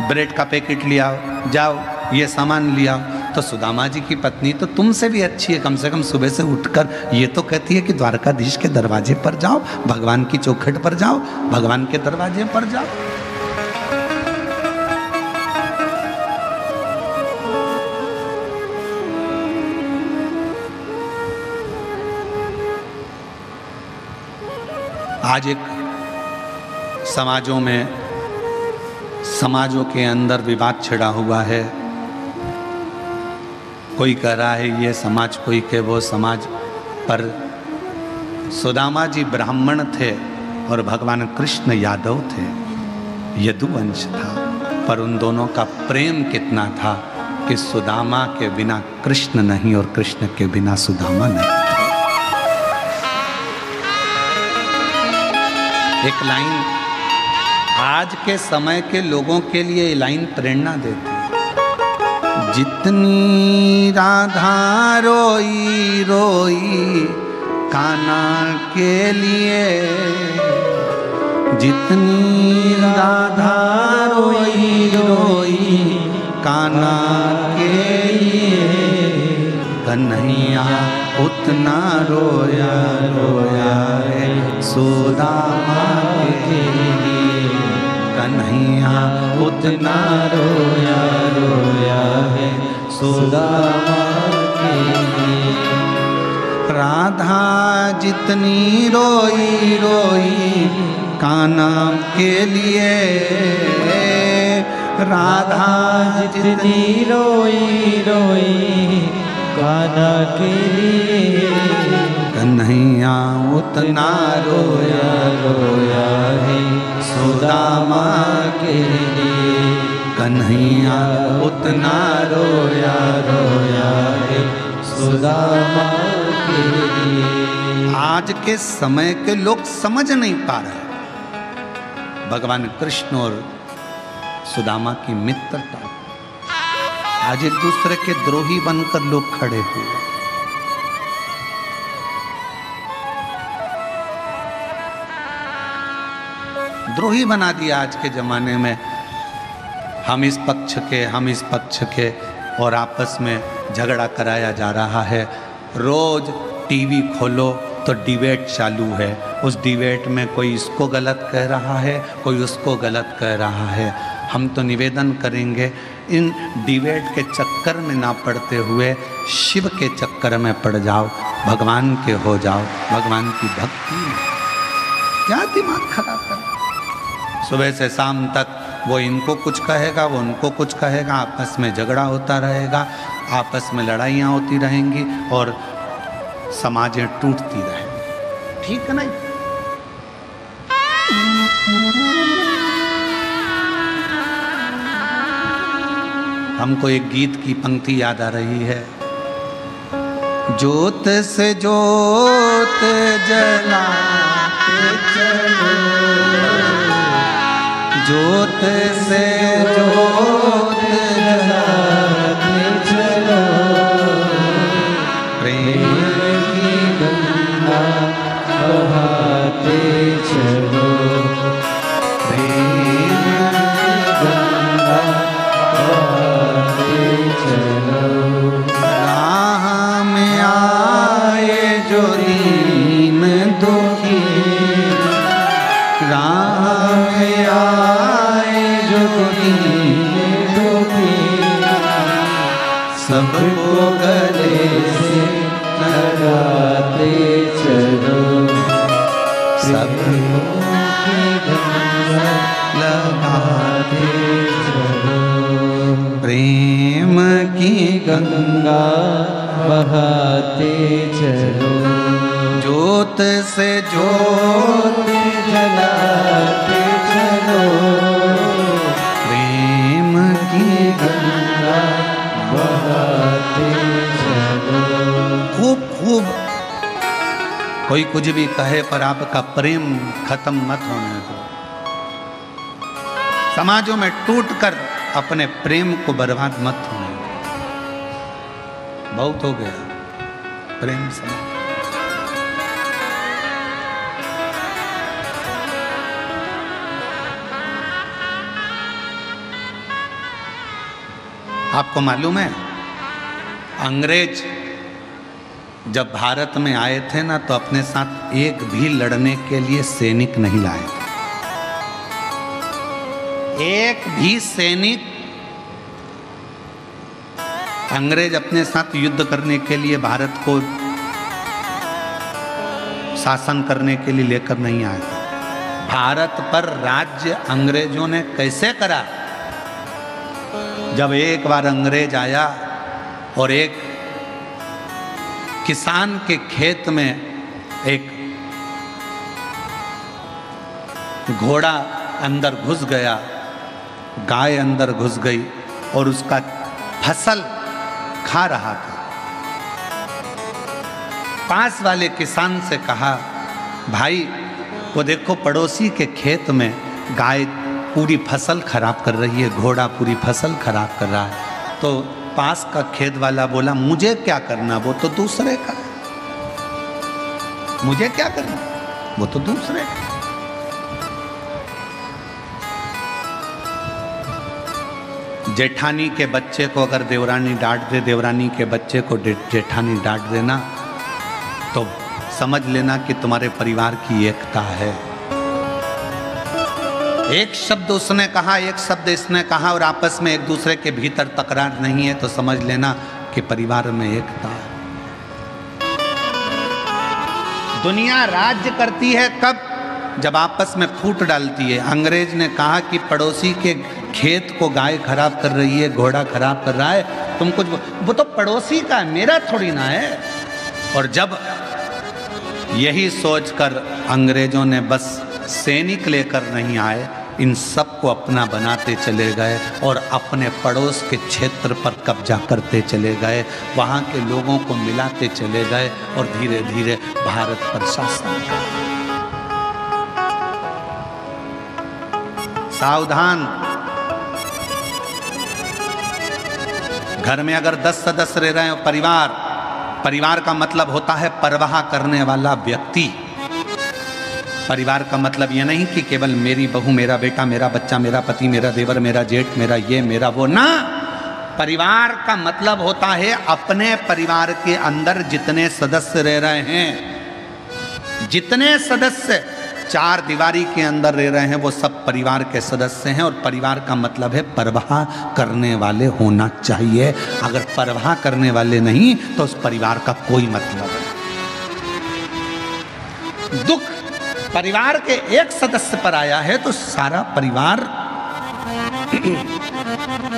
ब्रेड का पैकेट ले आओ, जाओ ये सामान ले आओ। तो सुदामा जी की पत्नी तो तुमसे भी अच्छी है, कम से कम सुबह से उठकर ये तो कहती है कि द्वारकाधीश के दरवाजे पर जाओ, भगवान की चौखट पर जाओ, भगवान के दरवाजे पर जाओ। आज एक समाजों के अंदर विवाद छिड़ा हुआ है। कोई कह रहा है ये समाज, कोई के वो समाज। पर सुदामा जी ब्राह्मण थे और भगवान कृष्ण यादव थे, यदुवंश था। पर उन दोनों का प्रेम कितना था कि सुदामा के बिना कृष्ण नहीं और कृष्ण के बिना सुदामा नहीं। एक लाइन आज के समय के लोगों के लिए ये लाइन प्रेरणा देती है। जितनी राधा रोई रोई कान्हा के लिए, जितनी राधा रोई रोई कान्हा के लिए, कन्हैया उतना रोया रोया है सुदामा के लिए, कन्हैया उतना रोया रोया है सुदामा के लिए। राधा जितनी रोई रोई कान्हा के लिए, राधा जितनी रोई रोई कान्हा के लिए, कन्हैया उतना रोया रोया है सुदामा के लिए, कन्हैया उतना रोया रोया है सुदामा के लिए। आज के समय के लोग समझ नहीं पा रहे भगवान कृष्ण और सुदामा की मित्रता। आज एक दूसरे के द्रोही बनकर लोग खड़े हुए। द्रोही बना दिया आज के जमाने में। हम इस पक्ष के, हम इस पक्ष के, और आपस में झगड़ा कराया जा रहा है। रोज टीवी खोलो तो डिबेट चालू है। उस डिबेट में कोई इसको गलत कह रहा है, कोई उसको गलत कह रहा है। हम तो निवेदन करेंगे इन डिबेट के चक्कर में ना पड़ते हुए शिव के चक्कर में पड़ जाओ, भगवान के हो जाओ, भगवान की भक्ति। क्या दिमाग खराब कर, सुबह से शाम तक वो इनको कुछ कहेगा, वो उनको कुछ कहेगा, आपस में झगड़ा होता रहेगा, आपस में लड़ाइयाँ होती रहेंगी और समाजें टूटती रहेंगी। ठीक है नहीं? हमको एक गीत की पंक्ति याद आ रही है, ज्योत से ज्योत जलाते चलो, ज्योत से ज्योत जलाते चलो, प्रेम की गंगा बहाते चलो, प्रेम की गंगा बहाते चलो। राह में आए जो दीन दुखी, राह में आए जो दीन दुखी, सबको गले से लगाते चलो, सबको की गंगा लगाते चलो, प्रेम की गंगा बहाते चलो, ज्योत से ज्योत जलाते चलो, प्रेम की गंगा बहाते चलो। खूब खूब कोई कुछ भी कहे पर आपका प्रेम खत्म मत होने दो। समाजों में टूटकर अपने प्रेम को बर्बाद मत होने दो। बहुत हो गया प्रेम से। आपको मालूम है, अंग्रेज जब भारत में आए थे ना, तो अपने साथ एक भी लड़ने के लिए सैनिक नहीं लाए थे। एक भी सैनिक अंग्रेज अपने साथ युद्ध करने के लिए, भारत को शासन करने के लिए लेकर नहीं आए थे। भारत पर राज्य अंग्रेजों ने कैसे करा? जब एक बार अंग्रेज आया और एक किसान के खेत में एक घोड़ा अंदर घुस गया, गाय अंदर घुस गई और उसका फसल खा रहा था। पास वाले किसान से कहा, भाई वो देखो पड़ोसी के खेत में गाय पूरी फसल खराब कर रही है, घोड़ा पूरी फसल खराब कर रहा है। तो पास का खेत वाला बोला, मुझे क्या करना, वो तो दूसरे का है, मुझे क्या करना, वो तो दूसरे का। जेठानी के बच्चे को अगर देवरानी डांट दे, देवरानी के बच्चे को जेठानी डांट देना, तो समझ लेना कि तुम्हारे परिवार की एकता है। एक शब्द उसने कहा, एक शब्द इसने कहा और आपस में एक दूसरे के भीतर तकरार नहीं है, तो समझ लेना कि परिवार में एकता है। दुनिया राज्य करती है कब? जब आपस में फूट डालती है। अंग्रेज ने कहा कि पड़ोसी के खेत को गाय खराब कर रही है, घोड़ा खराब कर रहा है, तुम कुछ, वो तो पड़ोसी का है, मेरा थोड़ी ना है। और जब यही सोचकर अंग्रेजों ने बस सैनिक लेकर नहीं आए, इन सबको अपना बनाते चले गए और अपने पड़ोस के क्षेत्र पर कब्जा करते चले गए, वहाँ के लोगों को मिलाते चले गए और धीरे धीरे भारत पर शासन किया। सावधान, घर में अगर 10 सदस्य रह रहे हो, परिवार का मतलब होता है परवाह करने वाला व्यक्ति। परिवार का मतलब ये नहीं कि केवल मेरी बहू, मेरा बेटा, मेरा बच्चा, मेरा पति, मेरा देवर, मेरा जेठ, मेरा ये, मेरा वो, ना। परिवार का मतलब होता है अपने परिवार के अंदर जितने सदस्य रह रहे हैं, जितने सदस्य चार दीवारी के अंदर रह रहे हैं, वो सब परिवार के सदस्य हैं। और परिवार का मतलब है परवाह करने वाले होना चाहिए। अगर परवाह करने वाले नहीं तो उस परिवार का कोई मतलब नहीं। दुख परिवार के एक सदस्य पर आया है तो सारा परिवार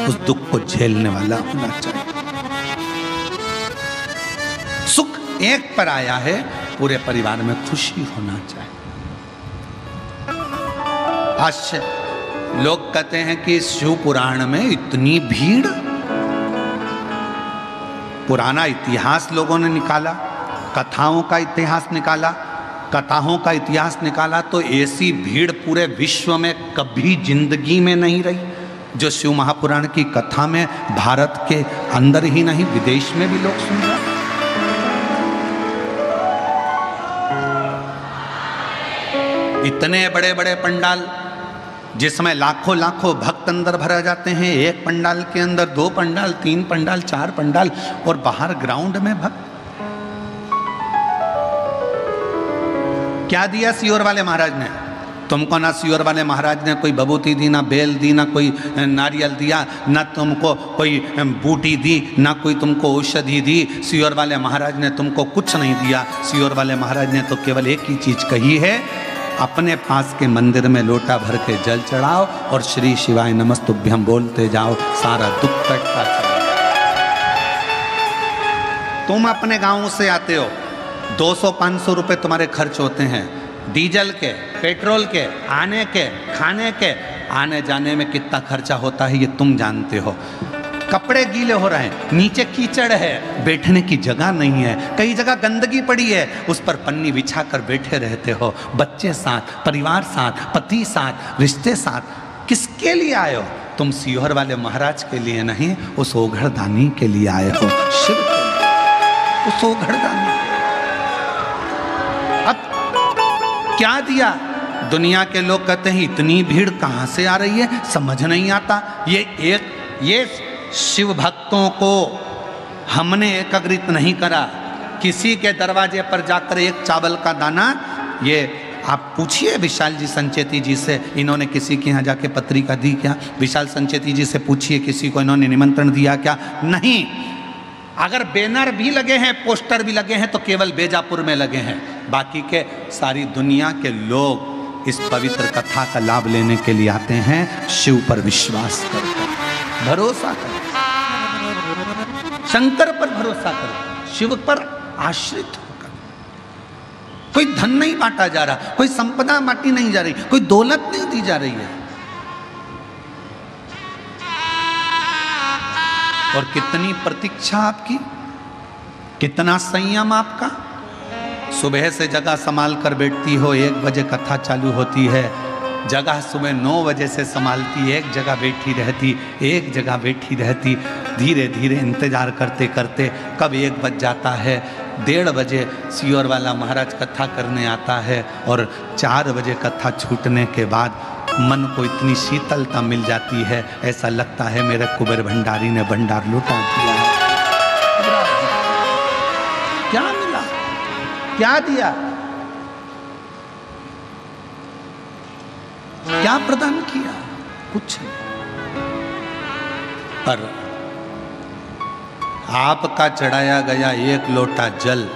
उस दुख को झेलने वाला होना चाहिए। सुख एक पर आया है, पूरे परिवार में खुशी होना चाहिए। आज लोग कहते हैं कि शिव पुराण में इतनी भीड़, पुराना इतिहास लोगों ने निकाला, कथाओं का इतिहास निकाला, कथाओं का इतिहास निकाला तो ऐसी भीड़ पूरे विश्व में कभी जिंदगी में नहीं रही जो शिव महापुराण की कथा में भारत के अंदर ही नहीं विदेश में भी लोग सुन रहे हैं। इतने बड़े बड़े पंडाल जिसमें लाखों लाखों भक्त अंदर भरा जाते हैं, एक पंडाल के अंदर 2 पंडाल, 3 पंडाल, 4 पंडाल और बाहर ग्राउंड में भक्त। क्या दिया सियोर वाले महाराज ने? तुमको ना सियोर वाले महाराज ने कोई बबूती दी, ना बेल दी, ना कोई नारियल दिया, ना तुमको कोई बूटी दी, ना कोई तुमको औषधि दी। सियोर वाले महाराज ने तुमको कुछ नहीं दिया। सियोर वाले महाराज ने तो केवल एक ही चीज कही है, अपने पास के मंदिर में लोटा भर के जल चढ़ाओ और श्री शिवाय नमस्तुभ्यम बोलते जाओ, सारा दुख कटता चला। तुम अपने गांव से आते हो, 200-500 रुपए तुम्हारे खर्च होते हैं, डीजल के, पेट्रोल के, आने के, खाने के, आने जाने में कितना खर्चा होता है ये तुम जानते हो। कपड़े गीले हो रहे हैं, नीचे कीचड़ है, बैठने की जगह नहीं है, कई जगह गंदगी पड़ी है, उस पर पन्नी बिछा कर बैठे रहते हो, बच्चे साथ, परिवार साथ, पति साथ, रिश्ते साथ। किसके लिए आए हो? तुम सियोर वाले महाराज के लिए नहीं, उस ओघड़दानी के लिए आए हो, शिव के लिए, उस ओघड़दानी। अब क्या दिया? दुनिया के लोग कहते हैं इतनी भीड़ कहां से आ रही है, समझ नहीं आता। ये शिव भक्तों को हमने एकत्रित नहीं करा, किसी के दरवाजे पर जाकर एक चावल का दाना, ये आप पूछिए विशाल जी संचेती जी से, इन्होंने किसी के यहाँ जाके पत्रिका दी क्या? विशाल संचेती जी से पूछिए किसी को इन्होंने निमंत्रण दिया क्या? नहीं। अगर बैनर भी लगे हैं, पोस्टर भी लगे हैं तो केवल बेजापुर में लगे हैं, बाकी के सारी दुनिया के लोग इस पवित्र कथा का लाभ लेने के लिए आते हैं। शिव पर विश्वास करते, भरोसा करो, शंकर पर भरोसा करो, शिव पर आश्रित होकर। कोई धन नहीं बांटा जा रहा, कोई संपदा बांटी नहीं जा रही, कोई दौलत नहीं दी जा रही है। और कितनी प्रतीक्षा आपकी, कितना संयम आपका। सुबह से जगह संभाल कर बैठती हो, 1 बजे कथा चालू होती है, जगह सुबह 9 बजे से संभालती, एक जगह बैठी रहती, एक जगह बैठी रहती, धीरे धीरे इंतजार करते करते कब 1 बज जाता है, 1:30 बजे सियोर वाला महाराज कथा करने आता है और 4 बजे कथा छूटने के बाद मन को इतनी शीतलता मिल जाती है, ऐसा लगता है मेरे कुबेर भंडारी ने भंडार लुटा दिया है। क्या मिला, क्या दिया, क्या प्रदान किया? कुछ नहीं। पर आपका चढ़ाया गया 1 लोटा जल,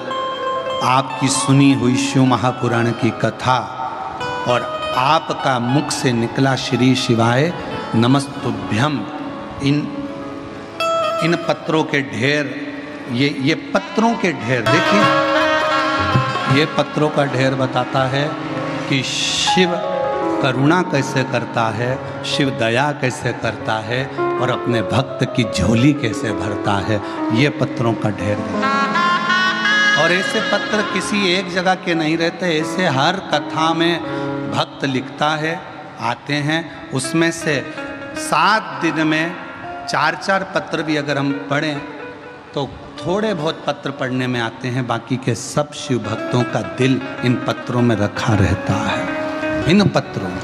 आपकी सुनी हुई शिव महापुराण की कथा और आपका मुख से निकला श्री शिवाय नमस्तुभ्यम, इन पत्रों के ढेर, ये पत्रों के ढेर देखिए, ये पत्रों का ढेर बताता है कि शिव करुणा कैसे करता है, शिव दया कैसे करता है और अपने भक्त की झोली कैसे भरता है। ये पत्रों का ढेर है। और ऐसे पत्र किसी एक जगह के नहीं रहते, ऐसे हर कथा में भक्त लिखता है, आते हैं, उसमें से 7 दिन में 4-4 पत्र भी अगर हम पढ़ें तो थोड़े बहुत पत्र पढ़ने में आते हैं, बाकी के सब शिव भक्तों का दिल इन पत्रों में रखा रहता है, इन पत्रों में।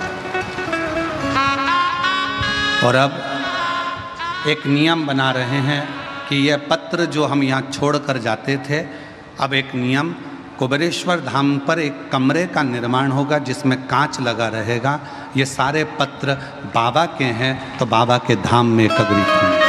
और अब एक नियम बना रहे हैं कि यह पत्र जो हम यहाँ छोड़कर जाते थे, अब एक नियम, कुबेरेश्वर धाम पर एक कमरे का निर्माण होगा जिसमें कांच लगा रहेगा। ये सारे पत्र बाबा के हैं तो बाबा के धाम में एकत्रित होंगे।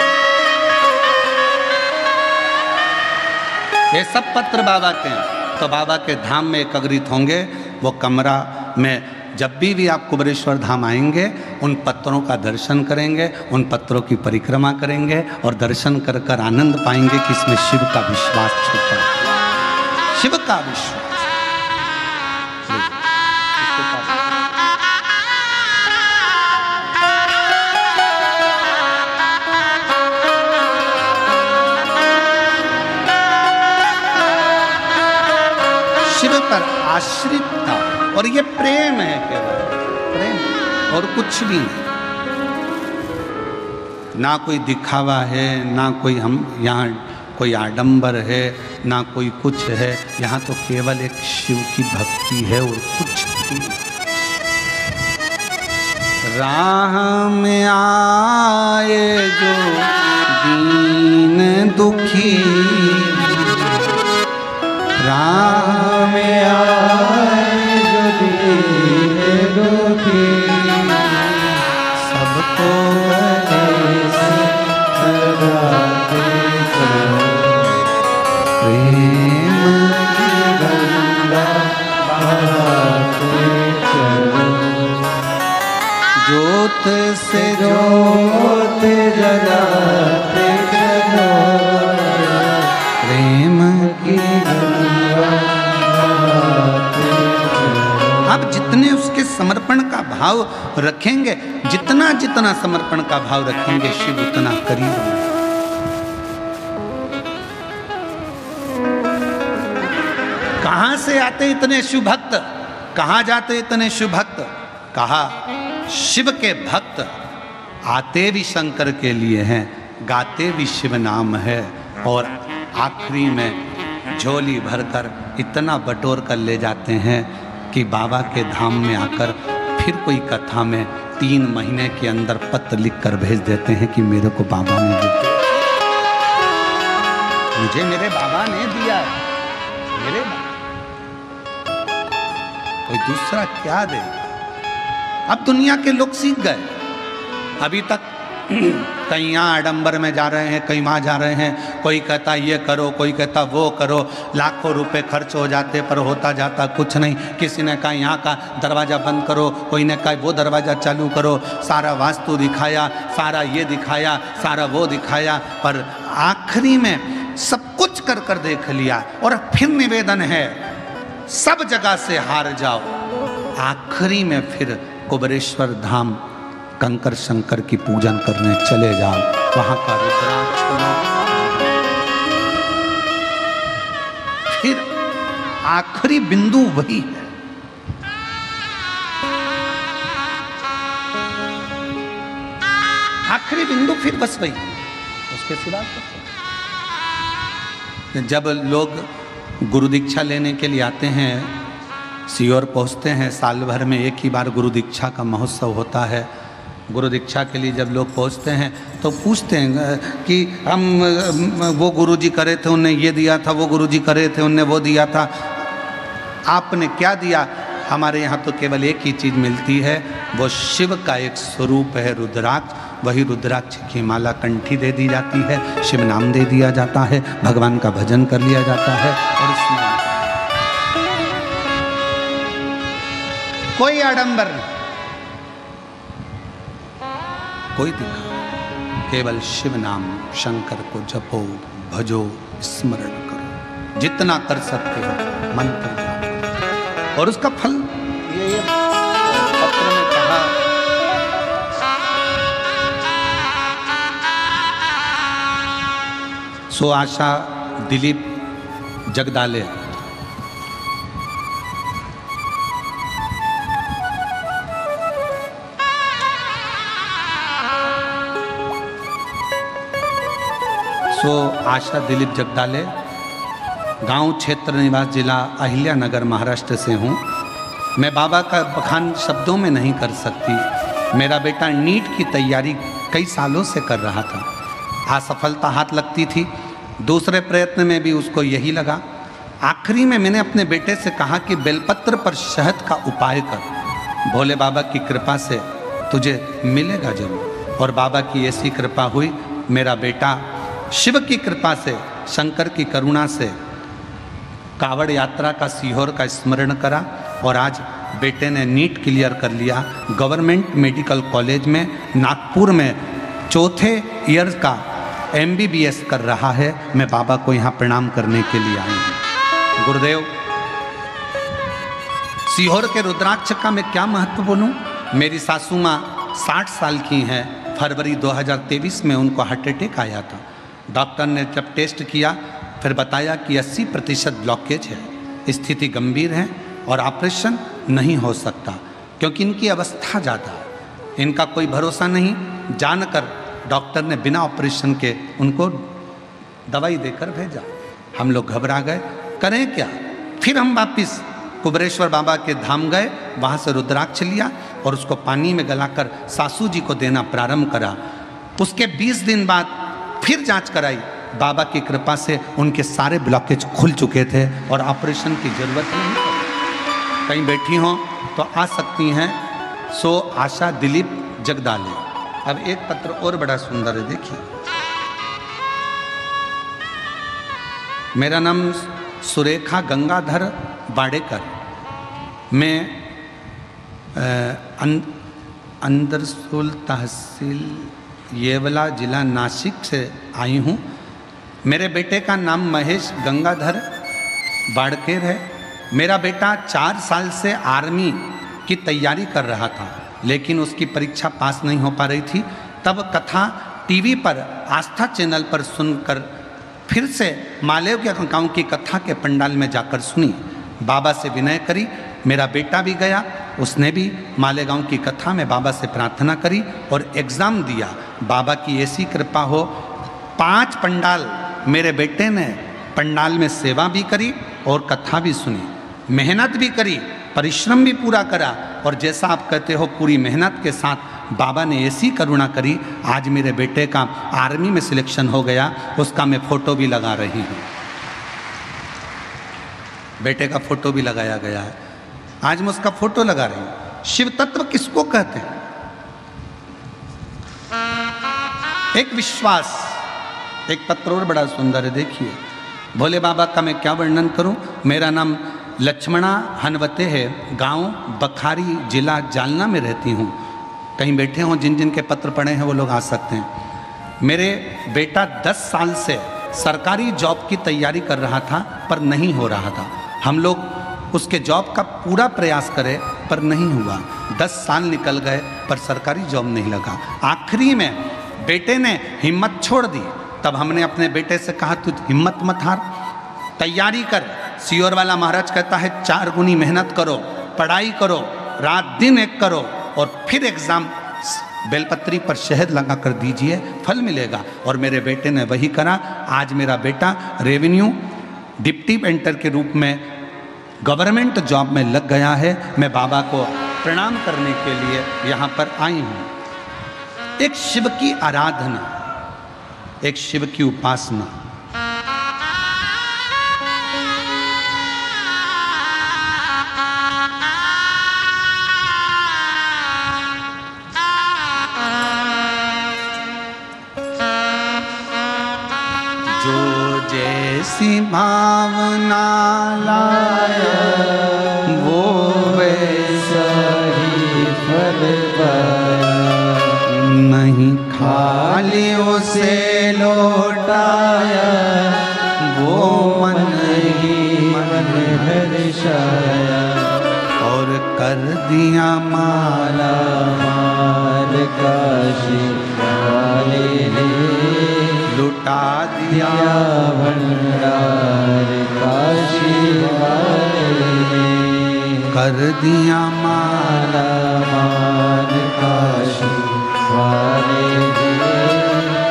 ये सब पत्र बाबा के हैं तो बाबा के धाम में एकत्रित होंगे। वो कमरा में जब भी आप कुबेरेश्वर धाम आएंगे, उन पत्रों का दर्शन करेंगे, उन पत्रों की परिक्रमा करेंगे और दर्शन कर कर आनंद पाएंगे कि इसमें शिव का विश्वास छुपा है, शिव का विश्वास। शिव पर आश्रित था। और ये प्रेम है, केवल प्रेम और कुछ भी नहीं। ना कोई दिखावा है, ना कोई हम यहाँ कोई आडंबर है, ना कोई कुछ है। यहाँ तो केवल एक शिव की भक्ति है और कुछ भी। राह में आए जो दीन दुखी, राह में आए जो दीन दुखी, सबको प्रेम की गंगा बहाते चलो, जोत से जोत जलाते चलो, प्रेम की गंगा बहाते चलो। आप जितने उसके समर्पण का भाव रखेंगे, जितना जितना समर्पण का भाव रखेंगे, शिव उतना करीब होगा। कहां से आते इतने शिव भक्त, कहां जाते इतने शिव भक्त? कहा शिव के भक्त आते भी शंकर के लिए हैं, गाते भी शिव नाम है। और आखिरी में झोली भरकर इतना बटोर कर ले जाते हैं कि बाबा के धाम में आकर फिर कोई कथा में 3 महीने के अंदर पत्र लिख कर भेज देते हैं कि मेरे को बाबा ने दिया, मुझे मेरे बाबा ने दिया, मेरे कोई दूसरा क्या दे। अब दुनिया के लोग सीख गए। अभी तक कहीं यहाँ आडंबर में जा रहे हैं, कहीं वहाँ जा रहे हैं, कोई कहता ये करो, कोई कहता वो करो, लाखों रुपए खर्च हो जाते पर होता जाता कुछ नहीं। किसी ने कहा यहाँ का दरवाज़ा बंद करो, कोई ने कहा वो दरवाज़ा चालू करो, सारा वास्तु दिखाया, सारा ये दिखाया, सारा वो दिखाया, पर आखिरी में सब कुछ कर कर देख लिया। और फिर निवेदन है सब जगह से हार जाओ, आखिरी में फिर कुबेरेश्वर धाम कंकर शंकर की पूजन करने चले जाओ, वहां का रुद्राक्ष फिर आखिरी बिंदु वही है। आखिरी बिंदु फिर बस वही, उसके सिवा जब लोग गुरु दीक्षा लेने के लिए आते हैं, सीहोर पहुंचते हैं, साल भर में एक ही बार गुरु दीक्षा का महोत्सव होता है। गुरु दीक्षा के लिए जब लोग पहुंचते हैं तो पूछते हैं कि हम वो गुरुजी करे थे उन्हें ये दिया था, वो गुरुजी करे थे उन्हें वो दिया था, आपने क्या दिया? हमारे यहाँ तो केवल एक ही चीज़ मिलती है, वो शिव का एक स्वरूप है रुद्राक्ष। वही रुद्राक्ष की माला कंठी दे दी जाती है, शिव नाम दे दिया जाता है, भगवान का भजन कर लिया जाता है। और इसमें कोई आडंबर नहीं, कोई दिखा, केवल शिव नाम शंकर को जपो, भजो, स्मरण करो, जितना कर सकते हो मंत्र जापो। और उसका फल ये पत्र में कहा, सो आशा दिलीप जगदाले आशा दिलीप जगदाले, गांव क्षेत्र निवास, जिला अहिल्यानगर, महाराष्ट्र से हूँ। मैं बाबा का बखान शब्दों में नहीं कर सकती। मेरा बेटा नीट की तैयारी कई सालों से कर रहा था, असफलता हाथ लगती थी, दूसरे प्रयत्न में भी उसको यही लगा। आखिरी में मैंने अपने बेटे से कहा कि बेलपत्र पर शहद का उपाय कर, भोले बाबा की कृपा से तुझे मिलेगा जरूर। और बाबा की ऐसी कृपा हुई, मेरा बेटा शिव की कृपा से, शंकर की करुणा से कावड़ यात्रा का, सीहोर का स्मरण करा और आज बेटे ने नीट क्लियर कर लिया। गवर्नमेंट मेडिकल कॉलेज में नागपुर में 4थे ईयर का MBBS कर रहा है। मैं बाबा को यहाँ प्रणाम करने के लिए आई हूँ। गुरुदेव, सीहोर के रुद्राक्ष का मैं क्या महत्व बोलूँ? मेरी सासू माँ 60 साल की हैं। फरवरी 2023 में उनको हार्ट अटैक आया था। डॉक्टर ने जब टेस्ट किया फिर बताया कि 80% ब्लॉकेज है। स्थिति गंभीर है और ऑपरेशन नहीं हो सकता, क्योंकि इनकी अवस्था ज़्यादा है, इनका कोई भरोसा नहीं। जानकर डॉक्टर ने बिना ऑपरेशन के उनको दवाई देकर भेजा। हम लोग घबरा गए, करें क्या। फिर हम वापिस कुबेरेश्वर बाबा के धाम गए, वहाँ से रुद्राक्ष लिया और उसको पानी में गलाकर सासू जी को देना प्रारंभ करा। उसके 20 दिन बाद फिर जांच कराई, बाबा की कृपा से उनके सारे ब्लॉकेज खुल चुके थे और ऑपरेशन की जरूरत नहीं पड़ी। कहीं बैठी हों तो आ सकती हैं। सो आशा दिलीप जगदाले। अब एक पत्र और बड़ा सुंदर है, देखिए। मेरा नाम सुरेखा गंगाधर बाड़ेकर, मैं अंदरसूल तहसील येवला जिला नासिक से आई हूँ। मेरे बेटे का नाम महेश गंगाधर बाड़केर है। मेरा बेटा 4 साल से आर्मी की तैयारी कर रहा था, लेकिन उसकी परीक्षा पास नहीं हो पा रही थी। तब कथा टीवी पर आस्था चैनल पर सुनकर फिर से मालेव के गांव की कथा के पंडाल में जाकर सुनी। बाबा से विनय करी। मेरा बेटा भी गया, उसने भी मालेगांव की कथा में बाबा से प्रार्थना करी और एग्ज़ाम दिया। बाबा की ऐसी कृपा हो, 5 पंडाल मेरे बेटे ने पंडाल में सेवा भी करी और कथा भी सुनी, मेहनत भी करी, परिश्रम भी पूरा करा। और जैसा आप कहते हो, पूरी मेहनत के साथ बाबा ने ऐसी करुणा करी, आज मेरे बेटे का आर्मी में सिलेक्शन हो गया। उसका मैं फ़ोटो भी लगा रही हूँ, बेटे का फ़ोटो भी लगाया गया है। आज मैं उसका फ़ोटो लगा रही हूँ। शिव तत्व किसको कहते हैं? एक विश्वास। एक पत्र और बड़ा सुंदर है, देखिए। भोले बाबा का मैं क्या वर्णन करूं। मेरा नाम लक्ष्मणा हनवते है, गांव बखारी, जिला जालना में रहती हूं। कहीं बैठे हों, जिन जिन के पत्र पढ़े हैं वो लोग आ सकते हैं। मेरे बेटा 10 साल से सरकारी जॉब की तैयारी कर रहा था, पर नहीं हो रहा था। हम लोग उसके जॉब का पूरा प्रयास करे, पर नहीं हुआ। 10 साल निकल गए, पर सरकारी जॉब नहीं लगा। आखिरी में बेटे ने हिम्मत छोड़ दी। तब हमने अपने बेटे से कहा, तू हिम्मत मत हार, तैयारी कर। सियोर वाला महाराज कहता है 4 गुनी मेहनत करो, पढ़ाई करो, रात दिन एक करो और फिर एग्ज़ाम बेलपत्री पर शहद लगा कर दीजिए, फल मिलेगा। और मेरे बेटे ने वही करा। आज मेरा बेटा रेवेन्यू डिप्टी पेंटर के रूप में गवर्नमेंट जॉब में लग गया है। मैं बाबा को प्रणाम करने के लिए यहाँ पर आई हूँ। एक शिव की आराधना, एक शिव की उपासना। जो जैसी भावना लाया, वो वैसा ही फल पाया। नहीं खाली उसे लौटाया, वो मन ही मन हर्षाया। और कर दिया माला माल काशी वाले ने, लुटा दिया भंडार काशी वाले ने। कर दिया माला माल काशी वाले ने,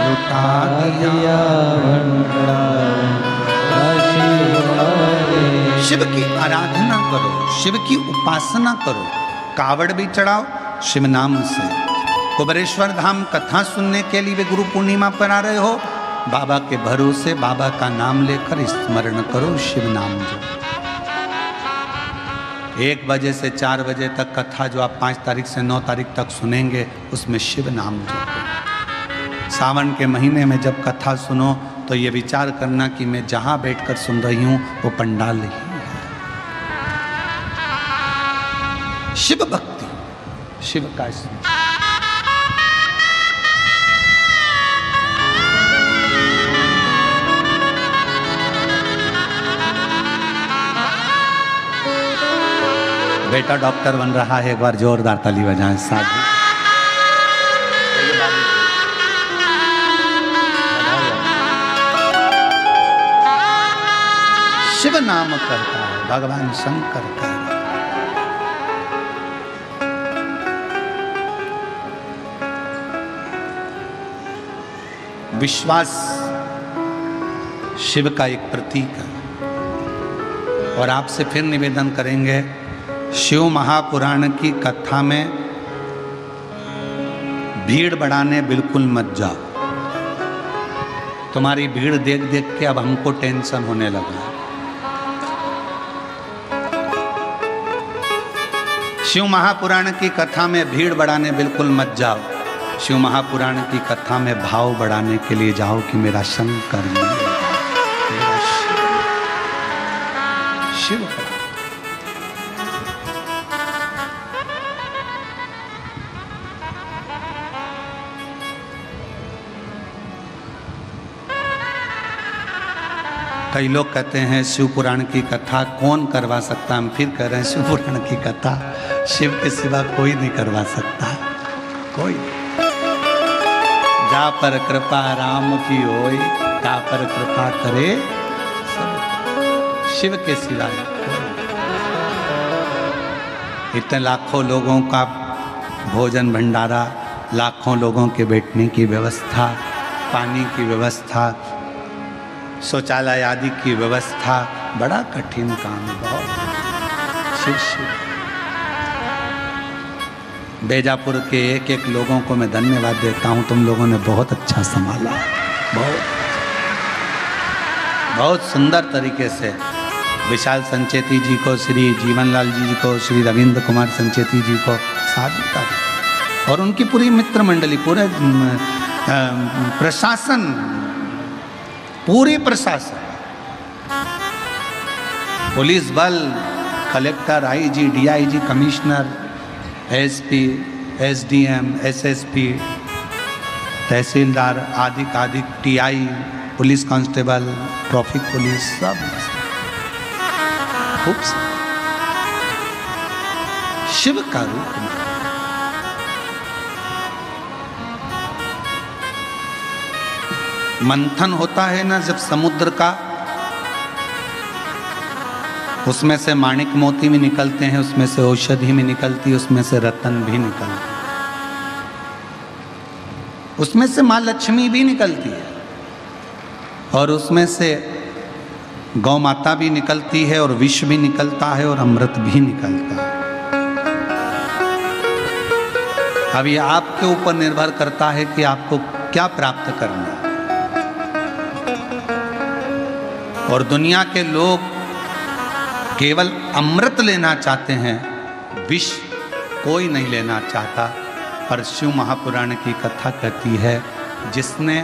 लुटा दिया भंडार काशी वाले। शिव की आराधना करो, शिव की उपासना करो। कावड़ भी चढ़ाओ शिव नाम से। कुबेरेश्वर धाम कथा सुनने के लिए भी गुरु पूर्णिमा पर आ रहे हो, बाबा के भरोसे बाबा का नाम लेकर स्मरण करो, शिव नाम जो। 1 बजे से 4 बजे तक कथा जो आप 5 तारीख से 9 तारीख तक सुनेंगे, उसमें शिव नाम जो। सावन के महीने में जब कथा सुनो तो ये विचार करना कि मैं जहाँ बैठकर सुन रही हूँ वो पंडाल ही है। शिव भक्ति, शिव का स्मरण। बेटा डॉक्टर बन रहा है, एक बार जोरदार ताली बजाएं साथ। शिव नाम करता है। भगवान शंकर कह रहे। विश्वास शिव का एक प्रतीक है। और आपसे फिर निवेदन करेंगे, शिव महापुराण की कथा में भीड़ बढ़ाने बिल्कुल मत जाओ। तुम्हारी भीड़ देख देख के अब हमको टेंशन होने लगा। शिव महापुराण की कथा में भीड़ बढ़ाने बिल्कुल मत जाओ। शिव महापुराण की कथा में भाव बढ़ाने के लिए जाओ कि मेरा शंकर मेरा शिव का। कई लोग कहते हैं शिव पुराण की कथा कौन करवा सकता। हम फिर कह रहे हैं शिव पुराण की कथा शिव के सिवा कोई नहीं करवा सकता। कोई जा पर कृपा राम की होई, जा पर कृपा करे सब। शिव के सिवाय इतने लाखों लोगों का भोजन भंडारा, लाखों लोगों के बैठने की व्यवस्था, पानी की व्यवस्था, शौचालय आदि की व्यवस्था, बड़ा कठिन काम है। बहुत शिव शिव। बेजापुर के एक एक लोगों को मैं धन्यवाद देता हूँ। तुम लोगों ने बहुत अच्छा संभाला, बहुत सुंदर तरीके से। विशाल संचेती जी को, श्री जीवनलाल जी को, श्री रविंद्र कुमार संचेती जी को साधुता और उनकी पूरी मित्र मंडली, पूरे प्रशासन, पूरी प्रशासन, पुलिस बल, collector, IG, DIG, commissioner, SP, SDM, SSP, तहसीलदार, आदि TI, police constable, traffic police, सब खूब शिव का रूप। मंथन होता है ना जब समुद्र का, उसमें से माणिक मोती भी निकलते हैं, उसमें से औषधि भी निकलती है, उसमें से रतन भी निकलते हैं, उसमें से माँ लक्ष्मी भी निकलती है, और उसमें से गौ माता भी निकलती है, और विष भी निकलता है, और अमृत भी निकलता है। अब ये आपके ऊपर निर्भर करता है कि आपको क्या प्राप्त करना है। और दुनिया के लोग केवल अमृत लेना चाहते हैं, विष कोई नहीं लेना चाहता। पर शिव महापुराण की कथा कहती है, जिसने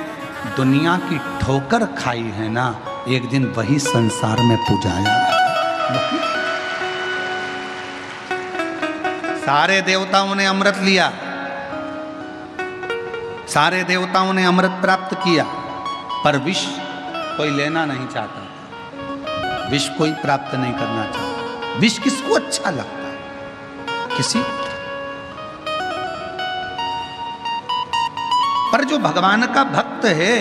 दुनिया की ठोकर खाई है ना, एक दिन वही संसार में पुजाया। सारे देवताओं ने अमृत लिया, सारे देवताओं ने अमृत प्राप्त किया, पर विष कोई लेना नहीं चाहता, विष कोई प्राप्त नहीं करना चाहता। विष किसको अच्छा लगता है? किसी। पर जो भगवान का भक्त है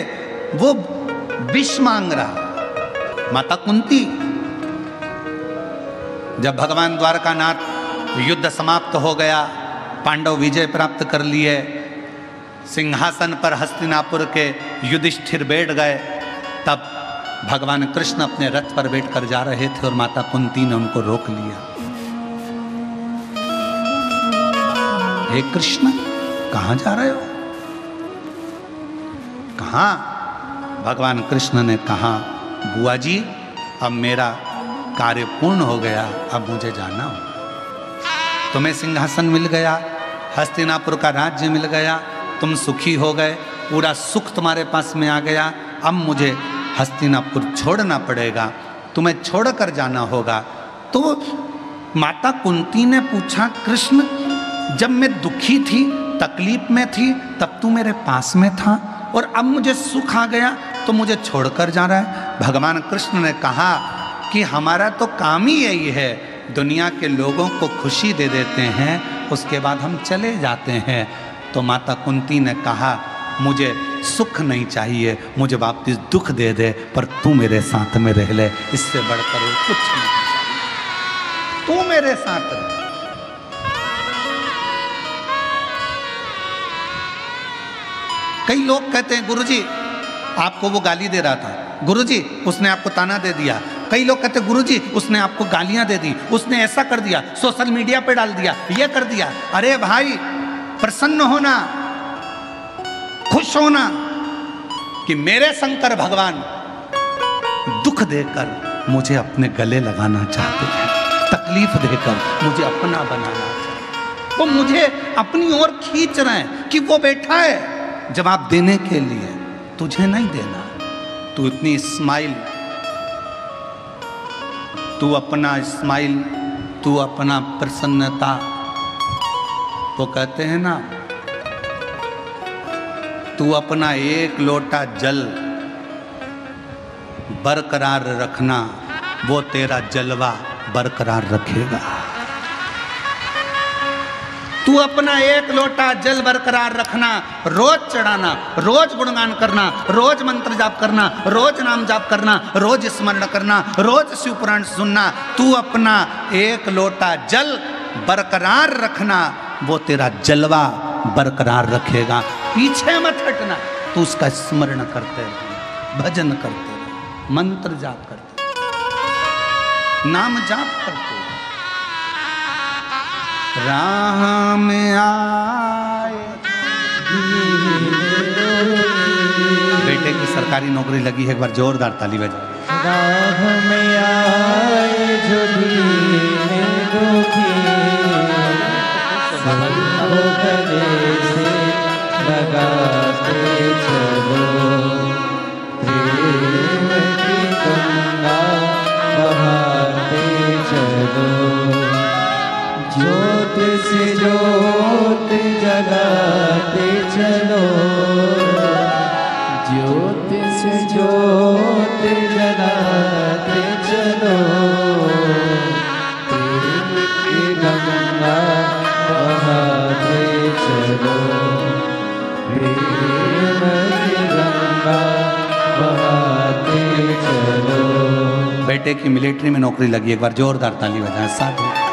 वो विष मांग रहा। माता कुंती, जब भगवान द्वारकानाथ युद्ध समाप्त हो गया, पांडव विजय प्राप्त कर लिए, सिंहासन पर हस्तिनापुर के युधिष्ठिर बैठ गए, तब भगवान कृष्ण अपने रथ पर बैठकर जा रहे थे और माता कुंती ने उनको रोक लिया। हे कृष्ण, कहां जा रहे हो? कहां? भगवान कृष्ण ने कहा, बुआ जी, अब मेरा कार्य पूर्ण हो गया, अब मुझे जाना हो। तुम्हें सिंहासन मिल गया, हस्तिनापुर का राज्य मिल गया, तुम सुखी हो गए, पूरा सुख तुम्हारे पास में आ गया, अब मुझे हस्तिनापुर छोड़ना पड़ेगा, तुम्हें छोड़कर जाना होगा। तो माता कुंती ने पूछा, कृष्ण, जब मैं दुखी थी, तकलीफ में थी, तब तू मेरे पास में था, और अब मुझे सुख आ गया तो मुझे छोड़कर जा रहा है। भगवान कृष्ण ने कहा कि हमारा तो काम ही यही है, दुनिया के लोगों को खुशी दे देते हैं, उसके बाद हम चले जाते हैं। तो माता कुंती ने कहा, मुझे सुख नहीं चाहिए, मुझे वापस दुख दे दे, पर तू मेरे साथ में रह ले, इससे बढ़कर कुछ नहीं चाहिए। तू मेरे साथ रह। कई लोग कहते हैं गुरुजी आपको वो गाली दे रहा था, गुरुजी उसने आपको ताना दे दिया। कई लोग कहते हैं गुरुजी उसने आपको गालियां दे दी, उसने ऐसा कर दिया, सोशल मीडिया पे डाल दिया, ये कर दिया। अरे भाई प्रसन्न होना, खुश होना कि मेरे शंकर भगवान दुख देकर मुझे अपने गले लगाना चाहते हैं, तकलीफ देकर मुझे अपना बनाना चाहते हैं। वो मुझे अपनी ओर खींच रहे हैं कि वो बैठा है जवाब देने के लिए, तुझे नहीं देना। तू इतनी स्माइल, तू अपना स्माइल, तू अपना प्रसन्नता, वो कहते हैं ना, तू अपना एक लोटा जल बरकरार रखना, वो तेरा जलवा बरकरार रखेगा। तू अपना एक लोटा जल बरकरार रखना, रोज चढ़ाना, रोज गुणगान करना, रोज मंत्र जाप करना, रोज नाम जाप करना, रोज स्मरण करना, रोज शिव पुराण सुनना। तू अपना एक लोटा जल बरकरार रखना, वो तेरा जलवा बरकरार रखेगा। पीछे मत हटना, तू उसका स्मरण करते रहे, भजन करते रहे, मंत्र जाप करते रहे, नाम जाप करते रहे। राह में आए, बेटे की सरकारी नौकरी लगी है, एक बार जोरदार ताली बजाओ। राह में आए जो दीने दुखी, सबको गले से लगाते चलो, प्रेम की गंगा बहाते चलो, ज्योत से ज्योत जगाते चलो, ज्योत से ज्योत जगाते चलो, प्रेम की गंगा बहाते चलो, प्रेम की गंगा बहाते चलो। बेटे की मिलिट्री में नौकरी लगी, एक बार जोरदार ताली बजाएं साथ में।